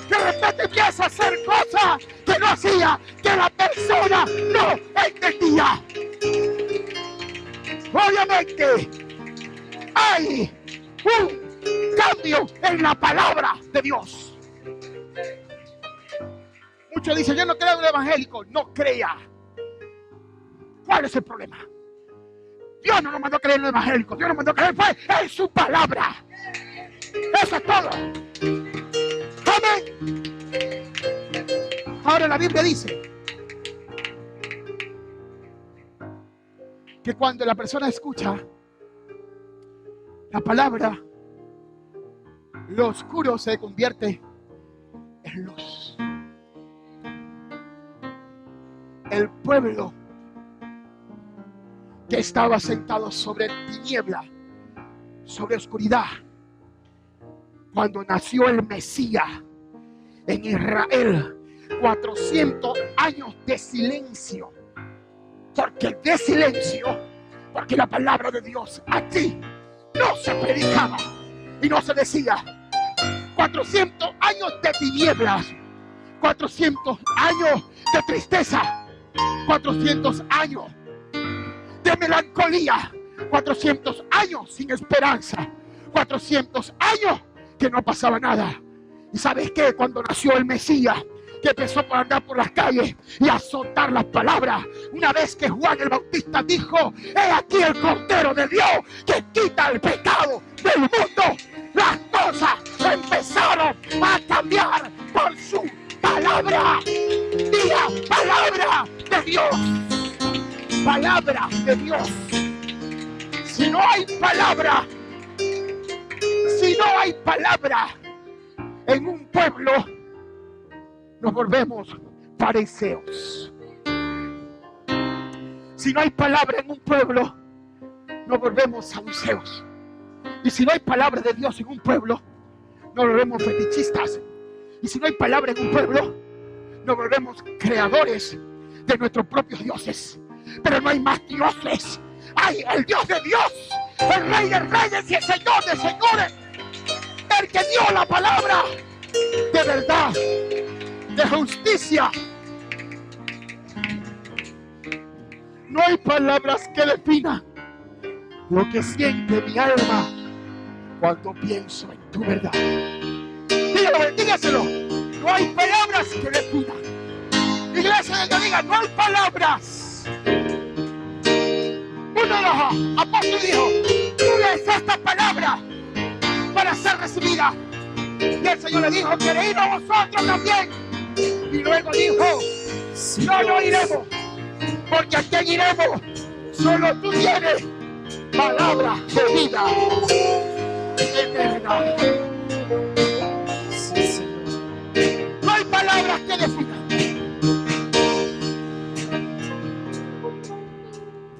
De repente empieza a hacer cosas que no hacía, que la persona no entendía. Obviamente hay un cambio en la palabra de Dios. Muchos dicen, yo no creo en el evangélico. No crea. ¿Cuál es el problema? Dios no nos mandó a creer en el evangélico. Dios nos mandó a creer fue en su palabra. Eso es todo. Amén. Ahora la Biblia dice que cuando la persona escucha la palabra, lo oscuro se convierte en luz. El pueblo que estaba sentado sobre tiniebla, sobre oscuridad, cuando nació el Mesías en Israel, 400 años de silencio. Porque de silencio, porque la palabra de Dios aquí no se predicaba y no se decía. 400 años de tinieblas, 400 años de tristeza, 400 años de melancolía, 400 años sin esperanza, 400 años que no pasaba nada. ¿Y sabes qué? Cuando nació el Mesías, que empezó a andar por las calles y a soltar las palabras, una vez que Juan el Bautista dijo, he aquí el Cordero de Dios que quita el pecado del mundo, las cosas empezaron a cambiar por su palabra. Diga, palabra de Dios. Palabra de Dios. Si no hay palabra, si Si no hay palabra en un pueblo, nos volvemos fariseos. Si no hay palabra en un pueblo, nos volvemos saduceos. Y si no hay palabra de Dios en un pueblo, nos volvemos fetichistas. Y si no hay palabra en un pueblo, nos volvemos creadores de nuestros propios dioses. Pero no hay más dioses. Hay el Dios de Dios, el Rey de Reyes y el Señor de Señores, el que dio la palabra de verdad, de justicia. No hay palabras que definan lo que siente mi alma cuando pienso en tu verdad. Dígaselo. No hay palabras que definan. Iglesia, que diga, no hay palabras. Uno de los apóstoles dijo, ¿qué es esta palabra para ser recibida? Y el Señor le dijo, ¿queréis a vosotros también? Y luego dijo, no iremos, porque a quién iremos, solo tú tienes palabra de vida eterna. No hay palabras que definan.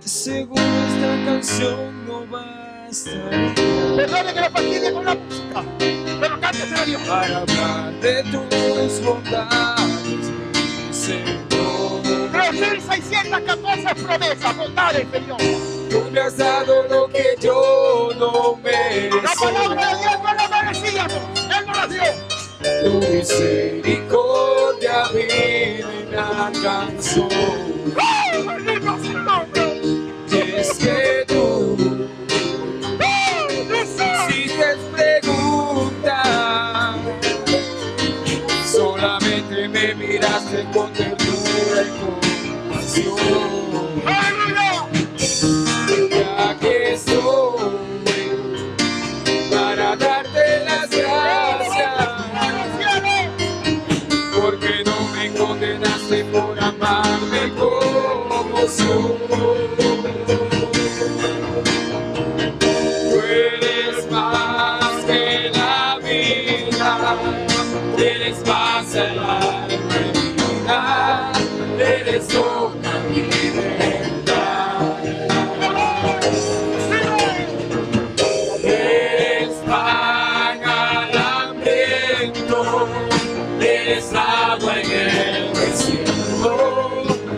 Según esta canción no basta. Perdone que lo fastidie con la música, pero cánteselo a Dios. Para hablar de tus bondades, mi Señor. 3.614 promesas, bondades, Señor. Tú me has dado lo que yo no merezco. La palabra de Dios no la merecíamos, Él no la dio. Tu misericordia vive me alcanzó. ¡Oh, bendito sea el nombre! Y es que tú, si te preguntas, solamente me miraste con ternura y compasión. ¡Aleluya! Ya que estoy para darte las gracias, porque no me condenaste por amarme como soy. Tú eres más que la vida, eres más el alma vida, eres toda mi libertad. Eres pan al hambriento, eres agua en el desierto,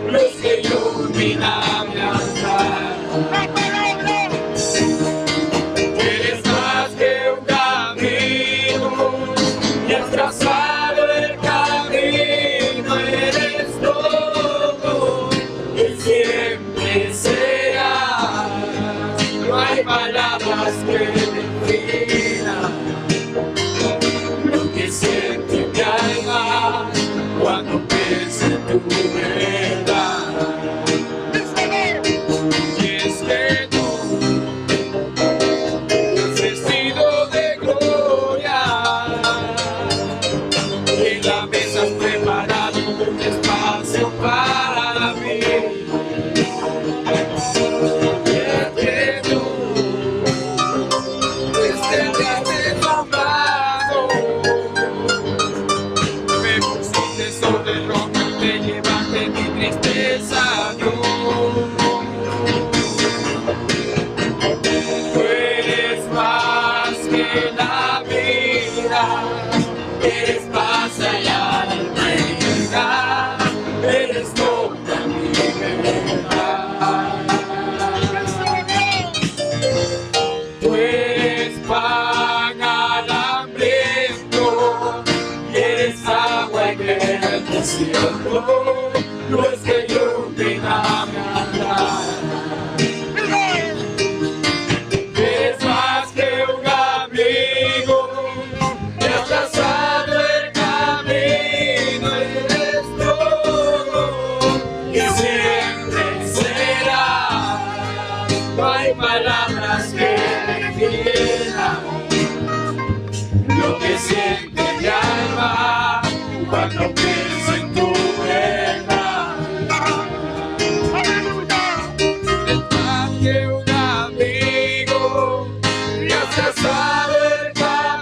luz que ilumina mi andar. Eres más que un camino, y has trazado el camino, eres todo y siempre serás. No hay palabras que definan lo que siente mi alma cuando pienso en tu verdad. Y es que tú has vestido de gloria, y en la mesa has preparado un espacio para mí. Y es que tú extendiste tu mano, me pusiste sobre el roca y te llevaste mi tristeza, Dios. Tú eres más que la vida, eres paz allá al vida, eres toda mi verdad. Tú eres pan al hambriento, y eres agua en el desierto, luz que ilumina mi andar. Eres más que un amigo, y has trazado el camino, eres todo y siempre serás. No hay palabras que definan lo que siente mi alma cuando pienso en tu verdad. Eres más que un amigo, y has trazado el camino,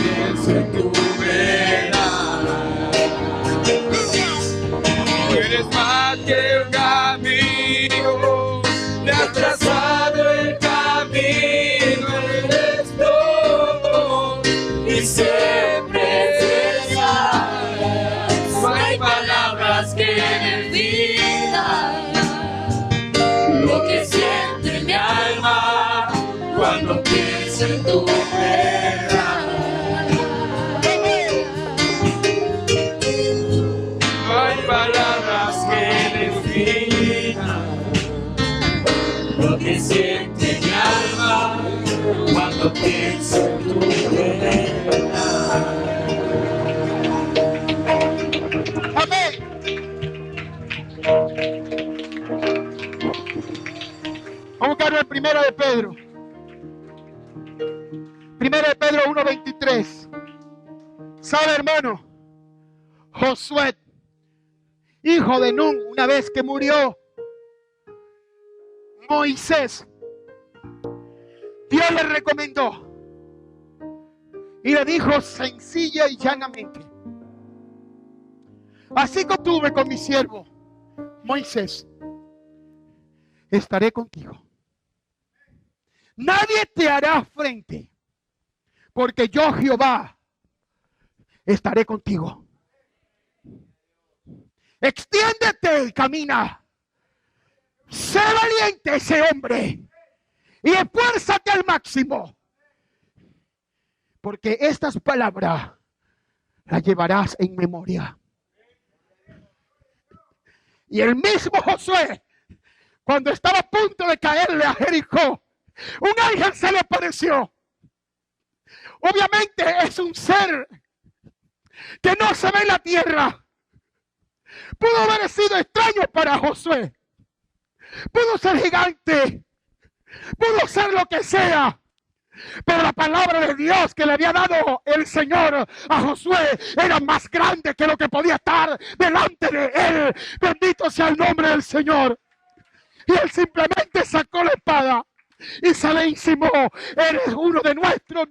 pienso en tu verdad. Tú eres más que un amigo, me has trazado el camino, eres todo y siempre serás. No hay palabras que definen lo que siente mi alma cuando pienso en tu verdad. No hay palabras que definan lo que siente mi alma cuando pienso en tu verdad. Amén. Vamos a buscar el primero de Pedro. Primero de Pedro 1:23. ¿Sabe, hermano? Josué, hijo de Nun, una vez que murió Moisés, Dios le recomendó y le dijo sencilla y llanamente: así como tuve con mi siervo Moisés, estaré contigo. Nadie te hará frente, porque yo, Jehová, estaré contigo. Extiéndete y camina. Sé valiente ese hombre y esfuérzate al máximo, porque estas palabras las llevarás en memoria. Y el mismo Josué, cuando estaba a punto de caerle a Jericó, un ángel se le apareció. Obviamente es un ser que no se ve en la tierra. Pudo haber sido extraño para Josué. Pudo ser gigante. Pudo ser lo que sea. Pero la palabra de Dios que le había dado el Señor a Josué era más grande que lo que podía estar delante de él. Bendito sea el nombre del Señor. Y él simplemente sacó la espada y se le insinuó: eres uno de nuestro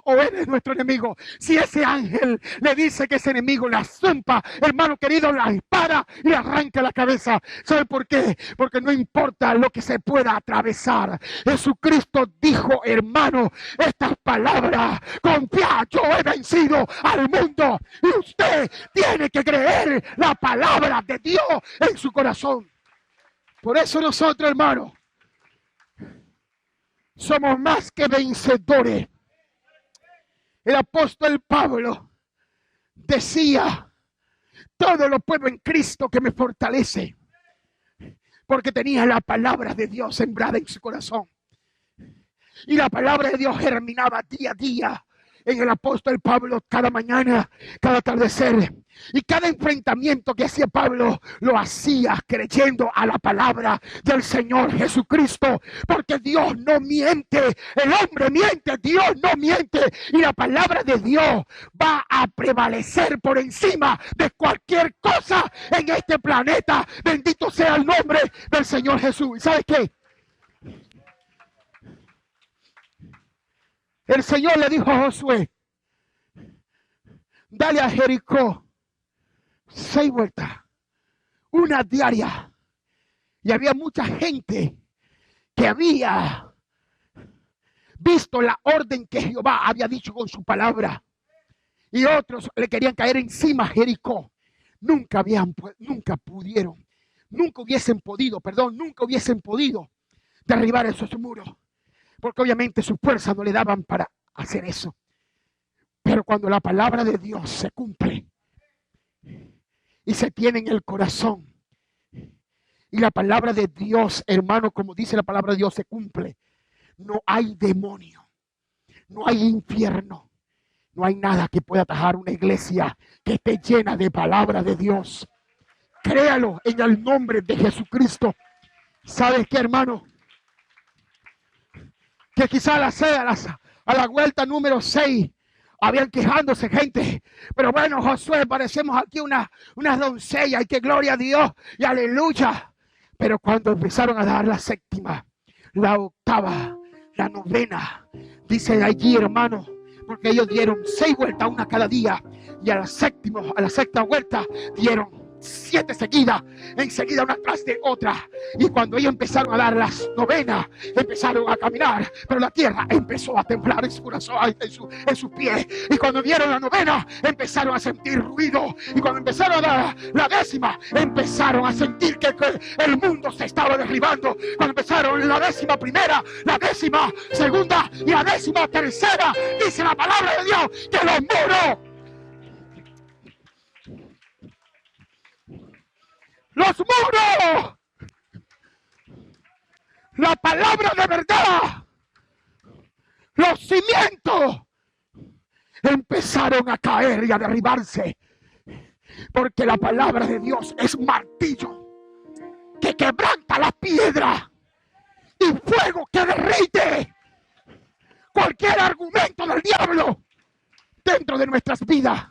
o eres nuestro enemigo. Si ese ángel le dice que ese enemigo le azumpa, hermano querido, la dispara y le arranca la cabeza. ¿Sabe por qué? Porque no importa lo que se pueda atravesar. Jesucristo dijo, hermano, estas palabras: confía, yo he vencido al mundo. Y usted tiene que creer la palabra de Dios en su corazón. Por eso nosotros, hermanos, somos más que vencedores. El apóstol Pablo decía: todo lo puedo en Cristo que me fortalece, porque tenía la palabra de Dios sembrada en su corazón. Y la palabra de Dios germinaba día a día en el apóstol Pablo, cada mañana, cada atardecer. Y cada enfrentamiento que hacía Pablo lo hacía creyendo a la palabra del Señor Jesucristo, porque Dios no miente, el hombre miente, Dios no miente, y la palabra de Dios va a prevalecer por encima de cualquier cosa en este planeta. Bendito sea el nombre del Señor Jesús. ¿Y sabes qué? El Señor le dijo a Josué: dale a Jericó 6 vueltas, una diaria. Y había mucha gente que había visto la orden que Jehová había dicho con su palabra, y otros le querían caer encima a Jericó. Nunca hubiesen podido derribar esos muros, porque obviamente sus fuerzas no le daban para hacer eso. Pero cuando la palabra de Dios se cumple y se tiene en el corazón, y la palabra de Dios, hermano, como dice la palabra de Dios, se cumple, no hay demonio, no hay infierno, no hay nada que pueda atajar una iglesia que esté llena de palabra de Dios. Créalo en el nombre de Jesucristo. ¿Sabes qué, hermano? Que quizá a la vuelta número 6 habían quejándose gente, pero bueno, Josué, parecemos aquí unas doncellas, y que gloria a Dios y aleluya. Pero cuando empezaron a dar la 7ª, la 8ª, la 9ª, dice allí, hermano, porque ellos dieron 6 vueltas, una cada día, y a la sexta vuelta dieron 7 seguidas, enseguida una tras de otra. Y cuando ellos empezaron a dar las novenas, empezaron a caminar, pero la tierra empezó a temblar en sus pies. Y cuando dieron la novena, empezaron a sentir ruido. Y cuando empezaron a dar la 10ª, empezaron a sentir que el mundo se estaba derribando. Cuando empezaron la 11ª, la 12ª y la 13ª, dice la palabra de Dios que los muros, la palabra de verdad, los cimientos empezaron a caer y a derribarse, porque la palabra de Dios es martillo que quebranta la piedra y fuego que derrite cualquier argumento del diablo dentro de nuestras vidas.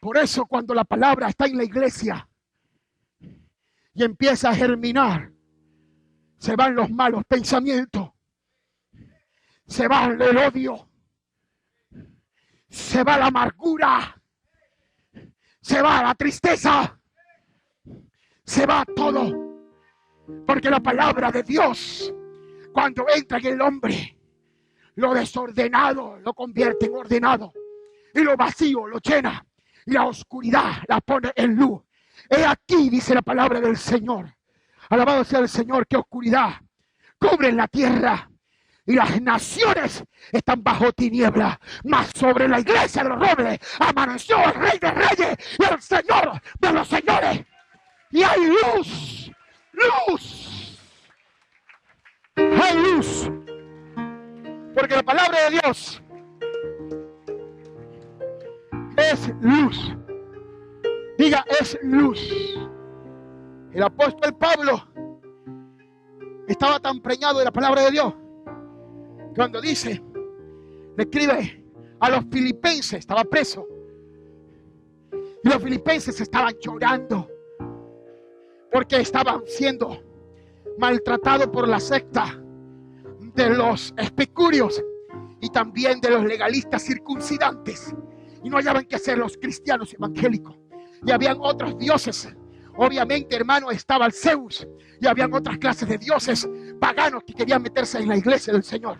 Por eso cuando la palabra está en la iglesia y empieza a germinar, se van los malos pensamientos, se va el odio, se va la amargura, se va la tristeza, se va todo. Porque la palabra de Dios, cuando entra en el hombre, lo desordenado lo convierte en ordenado, y lo vacío lo llena, y la oscuridad la pone en luz. He aquí, dice la palabra del Señor, alabado sea el Señor, que oscuridad cubre la tierra y las naciones están bajo tiniebla, mas sobre la iglesia de los robles amaneció el Rey de Reyes y el Señor de los señores, y hay luz, hay luz, porque la palabra de Dios es luz. Diga, es luz. El apóstol Pablo estaba tan preñado de la palabra de Dios, cuando dice, le escribe a los filipenses, estaba preso, y los filipenses estaban llorando porque estaban siendo maltratados por la secta de los epicúreos y también de los legalistas circuncidantes, y no hallaban qué hacer los cristianos evangélicos, y habían otros dioses. Obviamente, hermano, estaba el Zeus, y habían otras clases de dioses paganos que querían meterse en la iglesia del Señor.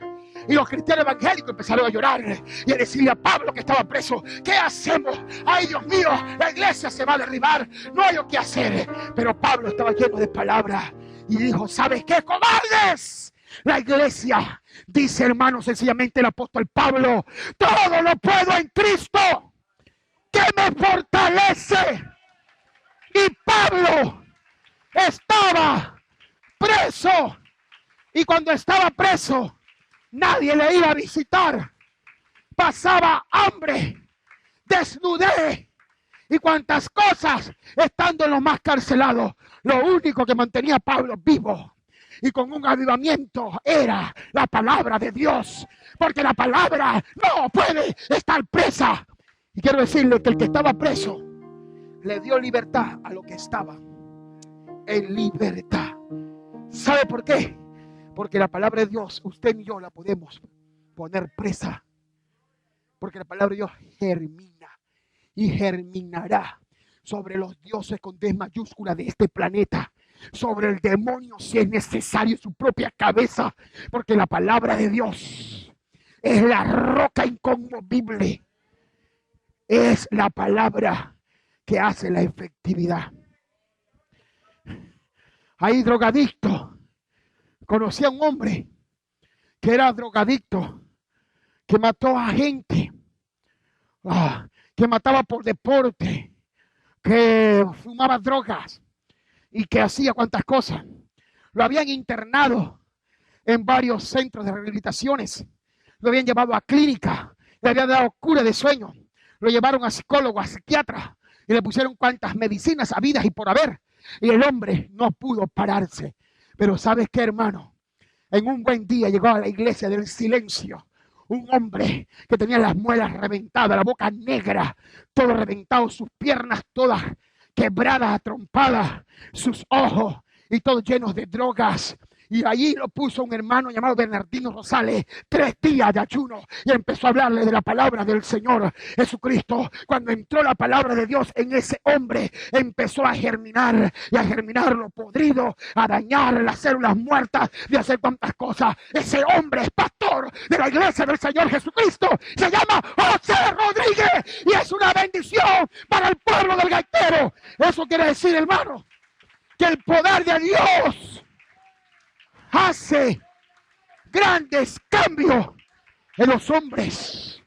Y los cristianos evangélicos empezaron a llorar y a decirle a Pablo, que estaba preso, ¿qué hacemos? Ay, Dios mío, la iglesia se va a derribar, no hay qué hacer. Pero Pablo estaba lleno de palabras y dijo, ¿sabes qué, cobardes? La iglesia, dice, hermano, sencillamente el apóstol Pablo, todo lo puedo en Cristo que me fortalece. Y Pablo estaba preso, y cuando estaba preso nadie le iba a visitar, pasaba hambre, desnudez y cuantas cosas, estando en los más carcelados. Lo único que mantenía a Pablo vivo y con un avivamiento era la palabra de Dios, porque la palabra no puede estar presa. Y quiero decirle que el que estaba preso le dio libertad a lo que estaba en libertad. ¿Sabe por qué? Porque la palabra de Dios, usted y yo la podemos poner presa, porque la palabra de Dios germina y germinará sobre los dioses con D mayúscula de este planeta, sobre el demonio si es necesario, su propia cabeza, porque la palabra de Dios es la roca inconmovible, es la palabra que hace la efectividad. Hay drogadictos. Conocí a un hombre que era drogadicto, que mató a gente, que mataba por deporte, que fumaba drogas y que hacía cuantas cosas. Lo habían internado en varios centros de rehabilitaciones, lo habían llevado a clínica, le habían dado cura de sueño, lo llevaron a psicólogo, a psiquiatra, y le pusieron cuantas medicinas habidas y por haber, y el hombre no pudo pararse. Pero ¿sabes qué, hermano? En un buen día llegó a la iglesia del silencio un hombre que tenía las muelas reventadas, la boca negra, todo reventado, sus piernas todas quebradas, atrompadas, sus ojos y todos llenos de drogas. Y allí lo puso un hermano llamado Bernardino Rosales, 3 días de ayuno, y empezó a hablarle de la palabra del Señor Jesucristo. Cuando entró la palabra de Dios en ese hombre, empezó a germinar, y a germinar lo podrido, a dañar las células muertas, de hacer tantas cosas. Ese hombre es pastor de la iglesia del Señor Jesucristo, se llama José Rodríguez, y es una bendición para el pueblo del Gaitero. Eso quiere decir, hermano, que el poder de Dios hace grandes cambios en los hombres.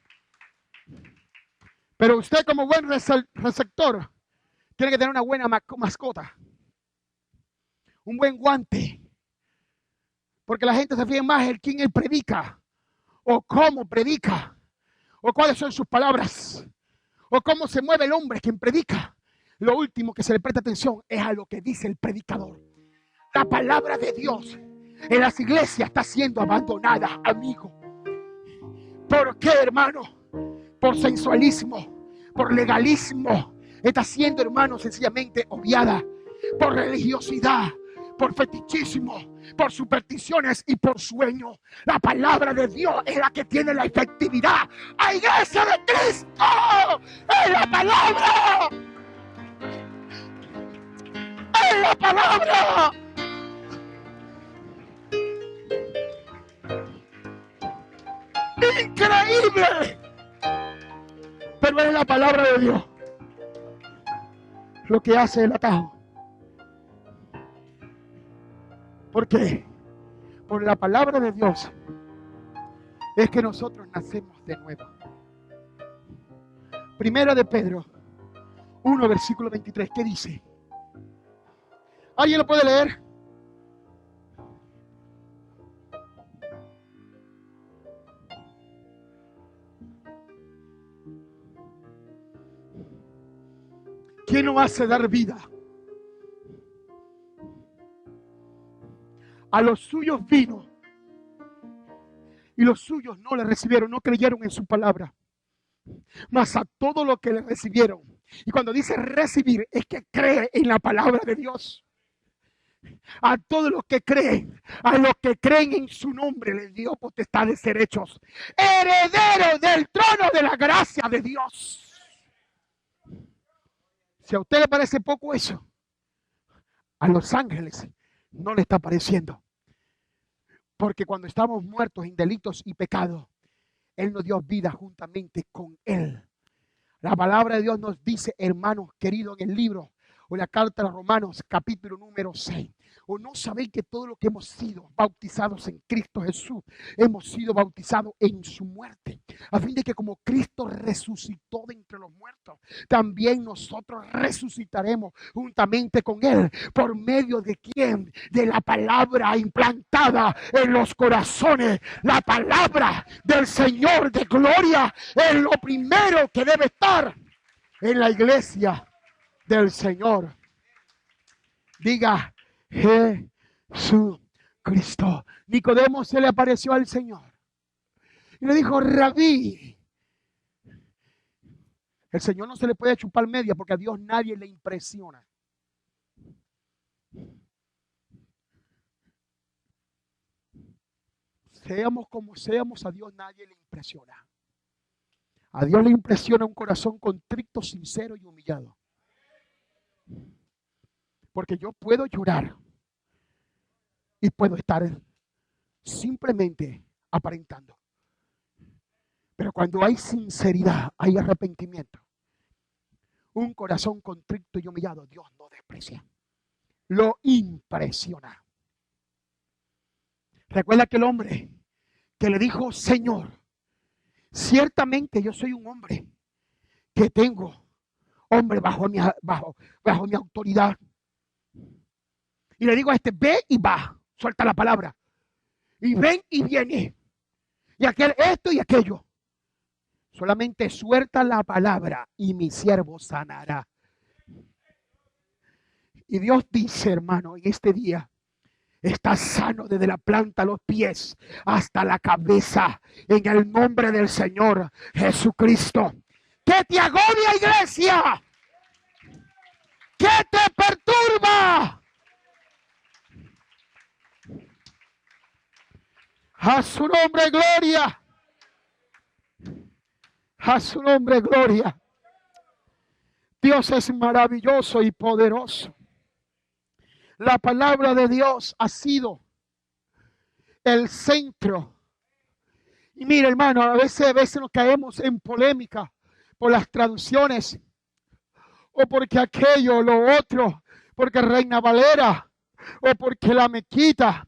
Pero usted, como buen receptor, tiene que tener una buena mascota, un buen guante, porque la gente se fija más en quién él predica, o cómo predica, o cuáles son sus palabras, o cómo se mueve el hombre quien predica. Lo último que se le presta atención es a lo que dice el predicador. La palabra de Dios en las iglesias está siendo abandonada, amigo. ¿Por qué, hermano? Por sensualismo, por legalismo. Está siendo, hermano, sencillamente obviada. Por religiosidad, por fetichismo, por supersticiones y por sueños. La palabra de Dios es la que tiene la efectividad. ¡A iglesia de Cristo! ¡Es la palabra! ¡Es la palabra! ¡Increíble! Pero es la palabra de Dios lo que hace el atajo. ¿Por qué? Por la palabra de Dios es que nosotros nacemos de nuevo. Primera de Pedro 1, versículo 23. ¿Qué dice? ¿Alguien lo puede leer? ¿Quién nos hace dar vida? A los suyos vino, y los suyos no le recibieron, no creyeron en su palabra. Mas a todo lo que le recibieron, y cuando dice recibir, es que cree en la palabra de Dios. A todos los que creen, a los que creen en su nombre, les dio potestad de ser hechos herederos del trono de la gracia de Dios. Si a usted le parece poco eso, a los ángeles no le está pareciendo. Porque cuando estamos muertos en delitos y pecados, Él nos dio vida juntamente con Él. La palabra de Dios nos dice, hermanos queridos, en el libro o la carta a los Romanos, capítulo número 6. ¿O no sabéis que todos los que hemos sido bautizados en Cristo Jesús, hemos sido bautizados en su muerte? A fin de que como Cristo resucitó de entre los muertos, también nosotros resucitaremos juntamente con Él. ¿Por medio de quién? De la palabra implantada en los corazones. La palabra del Señor de gloria es lo primero que debe estar en la iglesia del Señor. Diga Jesucristo. Nicodemo se le apareció al Señor y le dijo, Rabí. El Señor no se le puede chupar media porque a Dios nadie le impresiona. Seamos como seamos, a Dios nadie le impresiona. A Dios le impresiona un corazón contrito, sincero y humillado. Porque yo puedo llorar y puedo estar simplemente aparentando. Pero cuando hay sinceridad, hay arrepentimiento, un corazón contrito y humillado, Dios no desprecia. Lo impresiona. Recuerda que el hombre que le dijo, Señor, ciertamente yo soy un hombre que tengo hombre bajo mi autoridad. Y le digo a este, ve y va, suelta la palabra. Y ven y viene. Y aquel esto y aquello. Solamente suelta la palabra y mi siervo sanará. Y Dios dice, hermano, en este día, está sano desde la planta a los pies hasta la cabeza. En el nombre del Señor Jesucristo. ¿Qué te agobia, iglesia? ¿Qué te perturba? A su nombre, gloria. A su nombre, gloria. Dios es maravilloso y poderoso. La palabra de Dios ha sido el centro. Y mira, hermano, a veces nos caemos en polémica por las traducciones, o porque aquello, lo otro, porque Reina Valera, o porque la Mechita,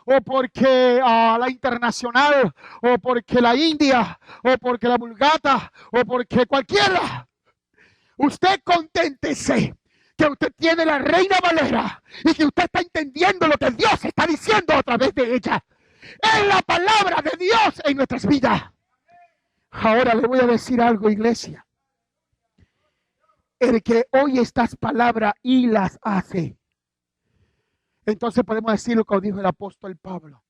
o porque la Internacional, o porque la India, o porque la Vulgata, o porque cualquiera. Usted conténtese que usted tiene la Reina Valera y que usted está entendiendo lo que Dios está diciendo a través de ella. Es la palabra de Dios en nuestras vidas. Ahora le voy a decir algo, iglesia. El que oye estas palabras y las hace, entonces podemos decir lo que dijo el apóstol Pablo.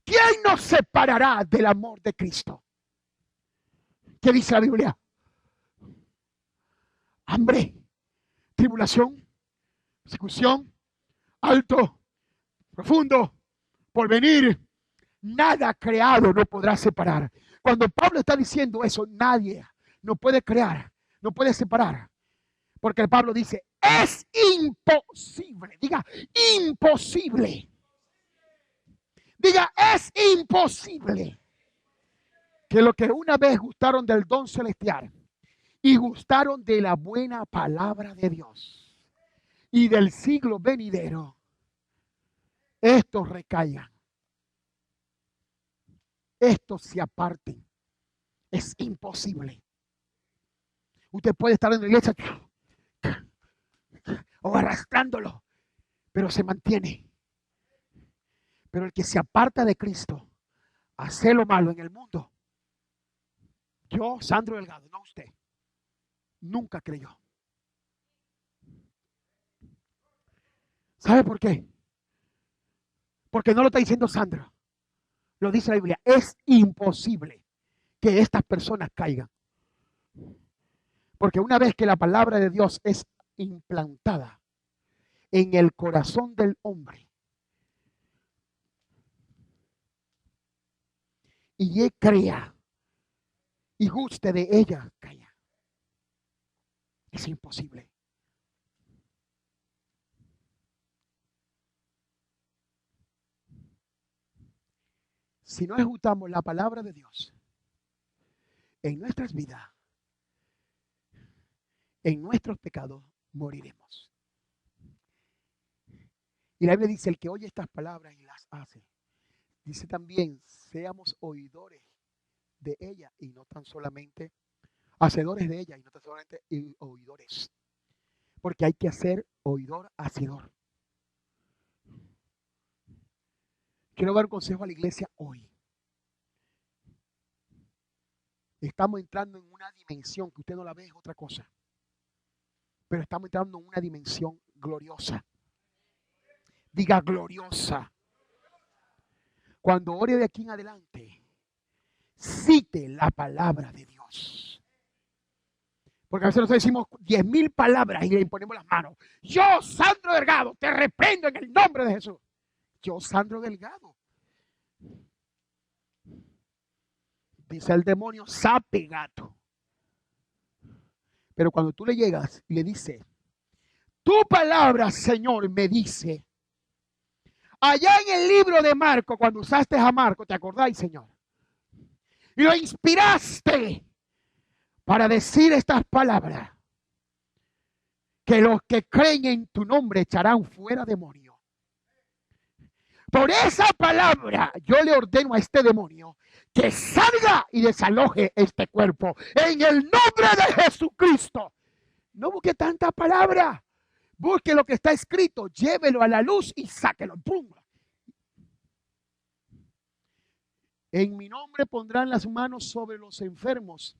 ¿Quién nos separará del amor de Cristo? ¿Qué dice la Biblia? Hambre, tribulación, persecución, alto, profundo, porvenir. Nada creado no podrá separar. Cuando Pablo está diciendo eso, nadie no puede crear, no puede separar. Porque Pablo dice, es imposible. Diga, imposible. Diga, es imposible que los que una vez gustaron del don celestial y gustaron de la buena palabra de Dios y del siglo venidero, estos recaigan. Estos se aparten. Es imposible. Usted puede estar en la iglesia o arrastrándolo, pero se mantiene. Pero el que se aparta de Cristo, hace lo malo en el mundo. Yo, Sandro Delgado, no usted, nunca creyó. ¿Sabe por qué? Porque no lo está diciendo Sandro. Lo dice la Biblia. Es imposible que estas personas caigan. Porque una vez que la palabra de Dios es implantada en el corazón del hombre y él crea y guste de ella, calla. Es imposible. Si no ejecutamos la palabra de Dios en nuestras vidas, en nuestros pecados, moriremos. Y la Biblia dice, el que oye estas palabras y las hace, dice también, seamos oidores de ella y no tan solamente hacedores de ella y no tan solamente oidores. Porque hay que hacer oidor, hacedor. Quiero dar un consejo a la iglesia hoy. Estamos entrando en una dimensión que usted no la ve, es otra cosa. Pero estamos entrando en una dimensión gloriosa. Diga gloriosa. Cuando ore de aquí en adelante, cite la palabra de Dios. Porque a veces nosotros decimos 10,000 palabras y le ponemos las manos. Yo, Sandro Delgado, te reprendo en el nombre de Jesús. Yo, Sandro Delgado. Dice el demonio, sape gato. Pero cuando tú le llegas y le dices, tu palabra, Señor, me dice, allá en el libro de Marco, cuando usaste a Marco, ¿te acordáis, Señor? Y lo inspiraste para decir estas palabras, que los que creen en tu nombre echarán fuera demonios. Por esa palabra yo le ordeno a este demonio que salga y desaloje este cuerpo en el nombre de Jesucristo. No busque tanta palabra, busque lo que está escrito, llévelo a la luz y sáquelo. ¡Pum! En mi nombre pondrán las manos sobre los enfermos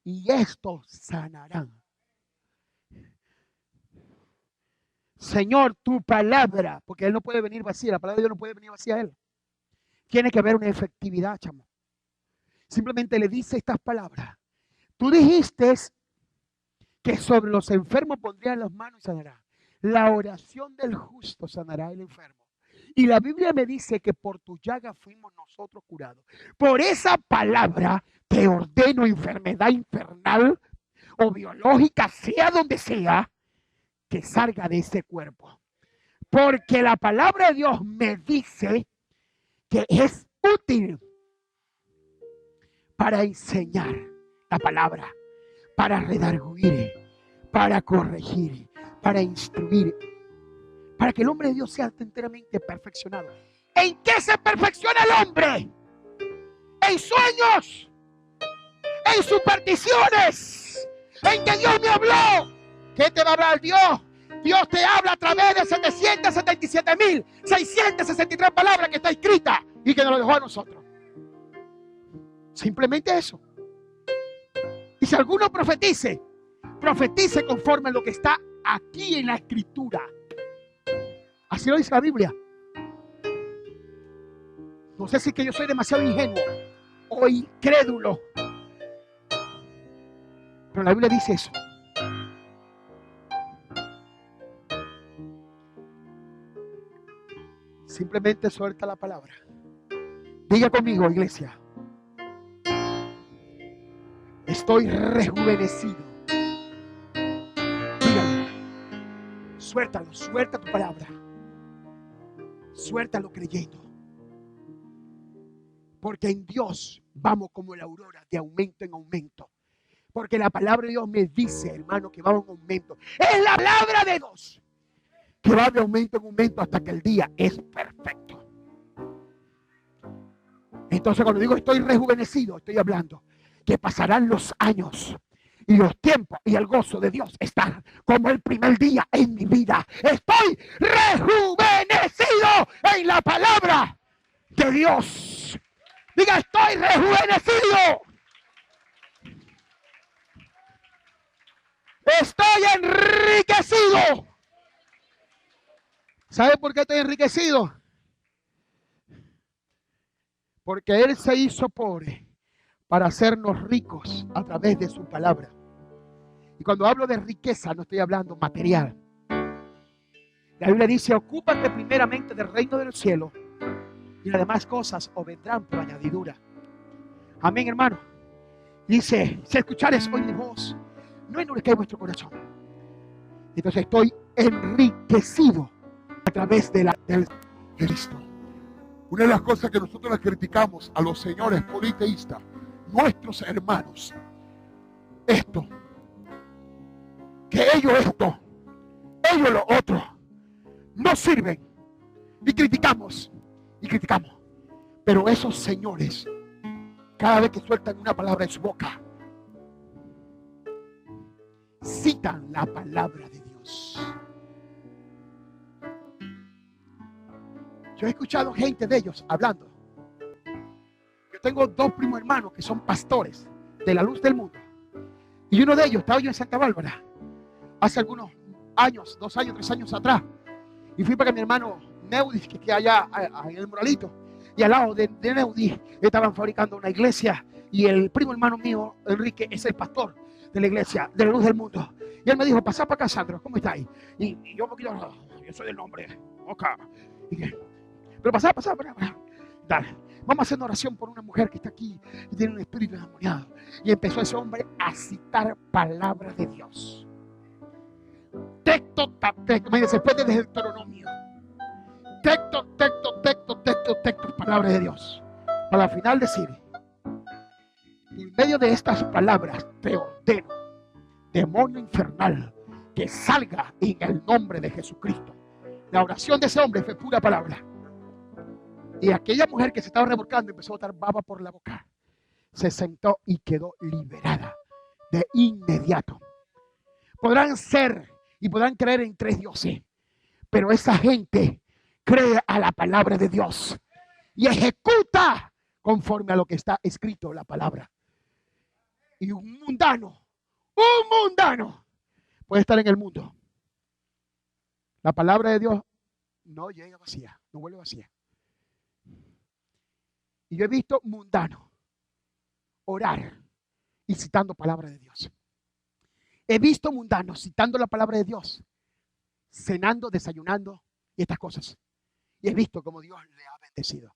y estos sanarán. Señor, tu palabra, porque Él no puede venir vacía, la palabra de Dios no puede venir vacía a Él. Tiene que haber una efectividad, chamo. Simplemente le dice estas palabras. Tú dijiste que sobre los enfermos pondrían las manos y sanará. La oración del justo sanará al enfermo. Y la Biblia me dice que por tu llaga fuimos nosotros curados. Por esa palabra te ordeno, enfermedad infernal o biológica, sea donde sea, que salga de ese cuerpo. Porque la palabra de Dios me dice que es útil para enseñar la palabra, para redarguir, para corregir, para instruir, para que el hombre de Dios sea enteramente perfeccionado. ¿En qué se perfecciona el hombre? En sueños, en supersticiones, en que Dios me habló. ¿Qué te va a hablar Dios? Dios te habla a través de 777.663 palabras que está escrita y que nos lo dejó a nosotros. Simplemente eso. Y si alguno profetice conforme a lo que está aquí en la escritura. Así lo dice la Biblia. No sé si es que yo soy demasiado ingenuo o incrédulo, pero la Biblia dice eso. Simplemente suelta la palabra. Diga conmigo, iglesia. Estoy rejuvenecido. Dígalo. Suéltalo, suelta tu palabra. Suéltalo creyendo. Porque en Dios vamos como la aurora, de aumento en aumento. Porque la palabra de Dios me dice, hermano, que vamos en aumento. Es la palabra de Dios que va de aumento en aumento hasta que el día es perfecto. Entonces, cuando digo estoy rejuvenecido, estoy hablando que pasarán los años y los tiempos y el gozo de Dios está como el primer día en mi vida. Estoy rejuvenecido en la palabra de Dios. Diga, estoy rejuvenecido. Estoy enriquecido. ¿Sabe por qué estoy enriquecido? Porque Él se hizo pobre para hacernos ricos a través de su palabra. Y cuando hablo de riqueza, no estoy hablando material. La Biblia dice, ocúpate primeramente del reino del cielo y las demás cosas os vendrán por añadidura. Amén, hermano. Dice, si escuchares hoy mi voz, no endurezcáis vuestro corazón. Entonces estoy enriquecido a través de del Cristo. Una de las cosas que nosotros les criticamos a los señores politeístas, nuestros hermanos, esto, que ellos esto, ellos lo otro, no sirven. Y criticamos, pero esos señores, cada vez que sueltan una palabra en su boca, citan la palabra de Dios. Yo he escuchado gente de ellos hablando. Yo tengo 2 primos hermanos que son pastores de la luz del mundo. Y uno de ellos estaba yo en Santa Bárbara hace algunos años, 2 años, 3 años atrás. Y fui para que mi hermano Neudi, que queda allá en el Moralito, y al lado de Neudi estaban fabricando una iglesia. Y el primo hermano mío, Enrique, es el pastor de la iglesia, de la luz del mundo. Y él me dijo, pasá para acá, Sandro, ¿cómo estáis? Y yo un poquito, yo soy del nombre, Oca. Pero pasá. Dale. Vamos a hacer una oración por una mujer que está aquí y tiene un espíritu endemoniado. Y empezó ese hombre a citar palabras de Dios. Texto, después de Deuteronomio. Texto, palabras de Dios. Para al final decir, por medio de estas palabras te ordeno, demonio infernal, que salga en el nombre de Jesucristo. La oración de ese hombre fue pura palabra. Y aquella mujer que se estaba revolcando empezó a botar baba por la boca. Se sentó y quedó liberada de inmediato. Podrán ser y podrán creer en 3 dioses, pero esa gente cree a la palabra de Dios y ejecuta conforme a lo que está escrito en la palabra. Y un mundano puede estar en el mundo. La palabra de Dios no llega vacía, no vuelve vacía. Y yo he visto mundanos orar y citando palabra de Dios. He visto mundanos citando la palabra de Dios, cenando, desayunando y estas cosas. Y he visto cómo Dios le ha bendecido.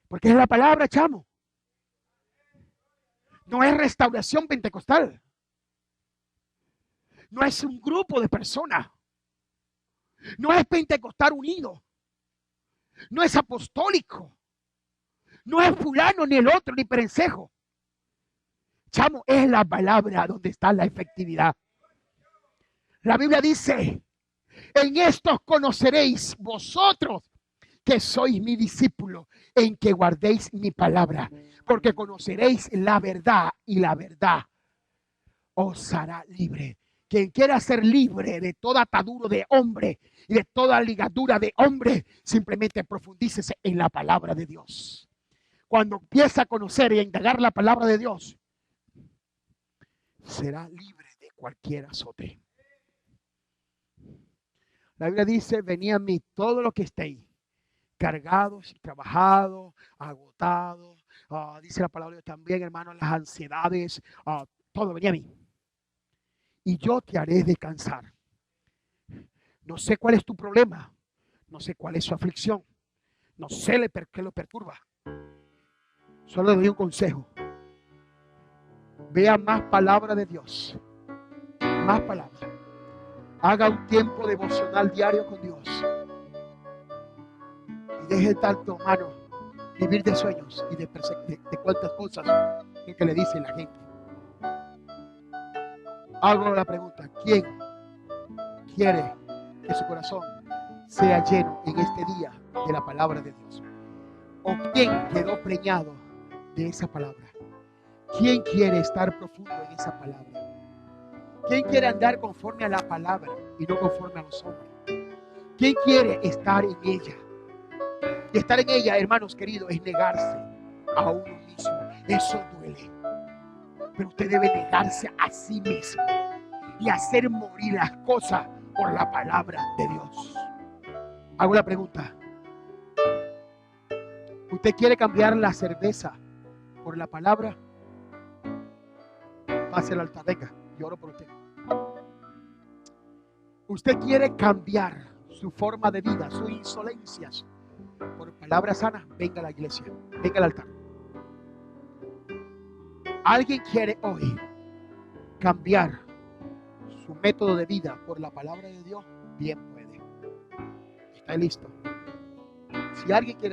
Porque es la palabra, chamo. No es restauración pentecostal. No es un grupo de personas. No es pentecostal unido. No es apostólico. No es fulano, ni el otro, ni perencejo. Chamo, es la palabra donde está la efectividad. La Biblia dice, en estos conoceréis vosotros que sois mi discípulo, en que guardéis mi palabra, porque conoceréis la verdad y la verdad os hará libre. Quien quiera ser libre de toda atadura de hombre y de toda ligadura de hombre, simplemente profundícese en la palabra de Dios. Cuando empieza a conocer y a indagar la palabra de Dios, será libre de cualquier azote. La Biblia dice, venid a mí todo lo que estéis cargados, trabajados, agotados. Dice la palabra de Dios también, hermano, las ansiedades, todo, venid a mí. Y yo te haré descansar. No sé cuál es tu problema. No sé cuál es su aflicción. No sé qué lo perturba. Solo le doy un consejo. Vea más palabra de Dios. Más palabra. Haga un tiempo devocional diario con Dios. Y deje tanto, hermano, vivir de sueños y de cuantas cosas que le dice la gente. Hago la pregunta, ¿quién quiere que su corazón sea lleno en este día de la palabra de Dios? ¿O quién quedó preñado de esa palabra? ¿Quién quiere estar profundo en esa palabra? ¿Quién quiere andar conforme a la palabra y no conforme a los hombres? ¿Quién quiere estar en ella? Y estar en ella, hermanos queridos, es negarse a uno mismo. Eso duele. Pero usted debe negarse a sí mismo y hacer morir las cosas por la palabra de Dios. Hago la pregunta. ¿Usted quiere cambiar la cerveza por la palabra? Pase al altar, venga, yo oro por usted. ¿Usted quiere cambiar su forma de vida, sus insolencias por palabras sanas? Venga a la iglesia, venga al altar. ¿Alguien quiere hoy cambiar su método de vida por la palabra de Dios? Bien puede. Está listo. Si alguien quiere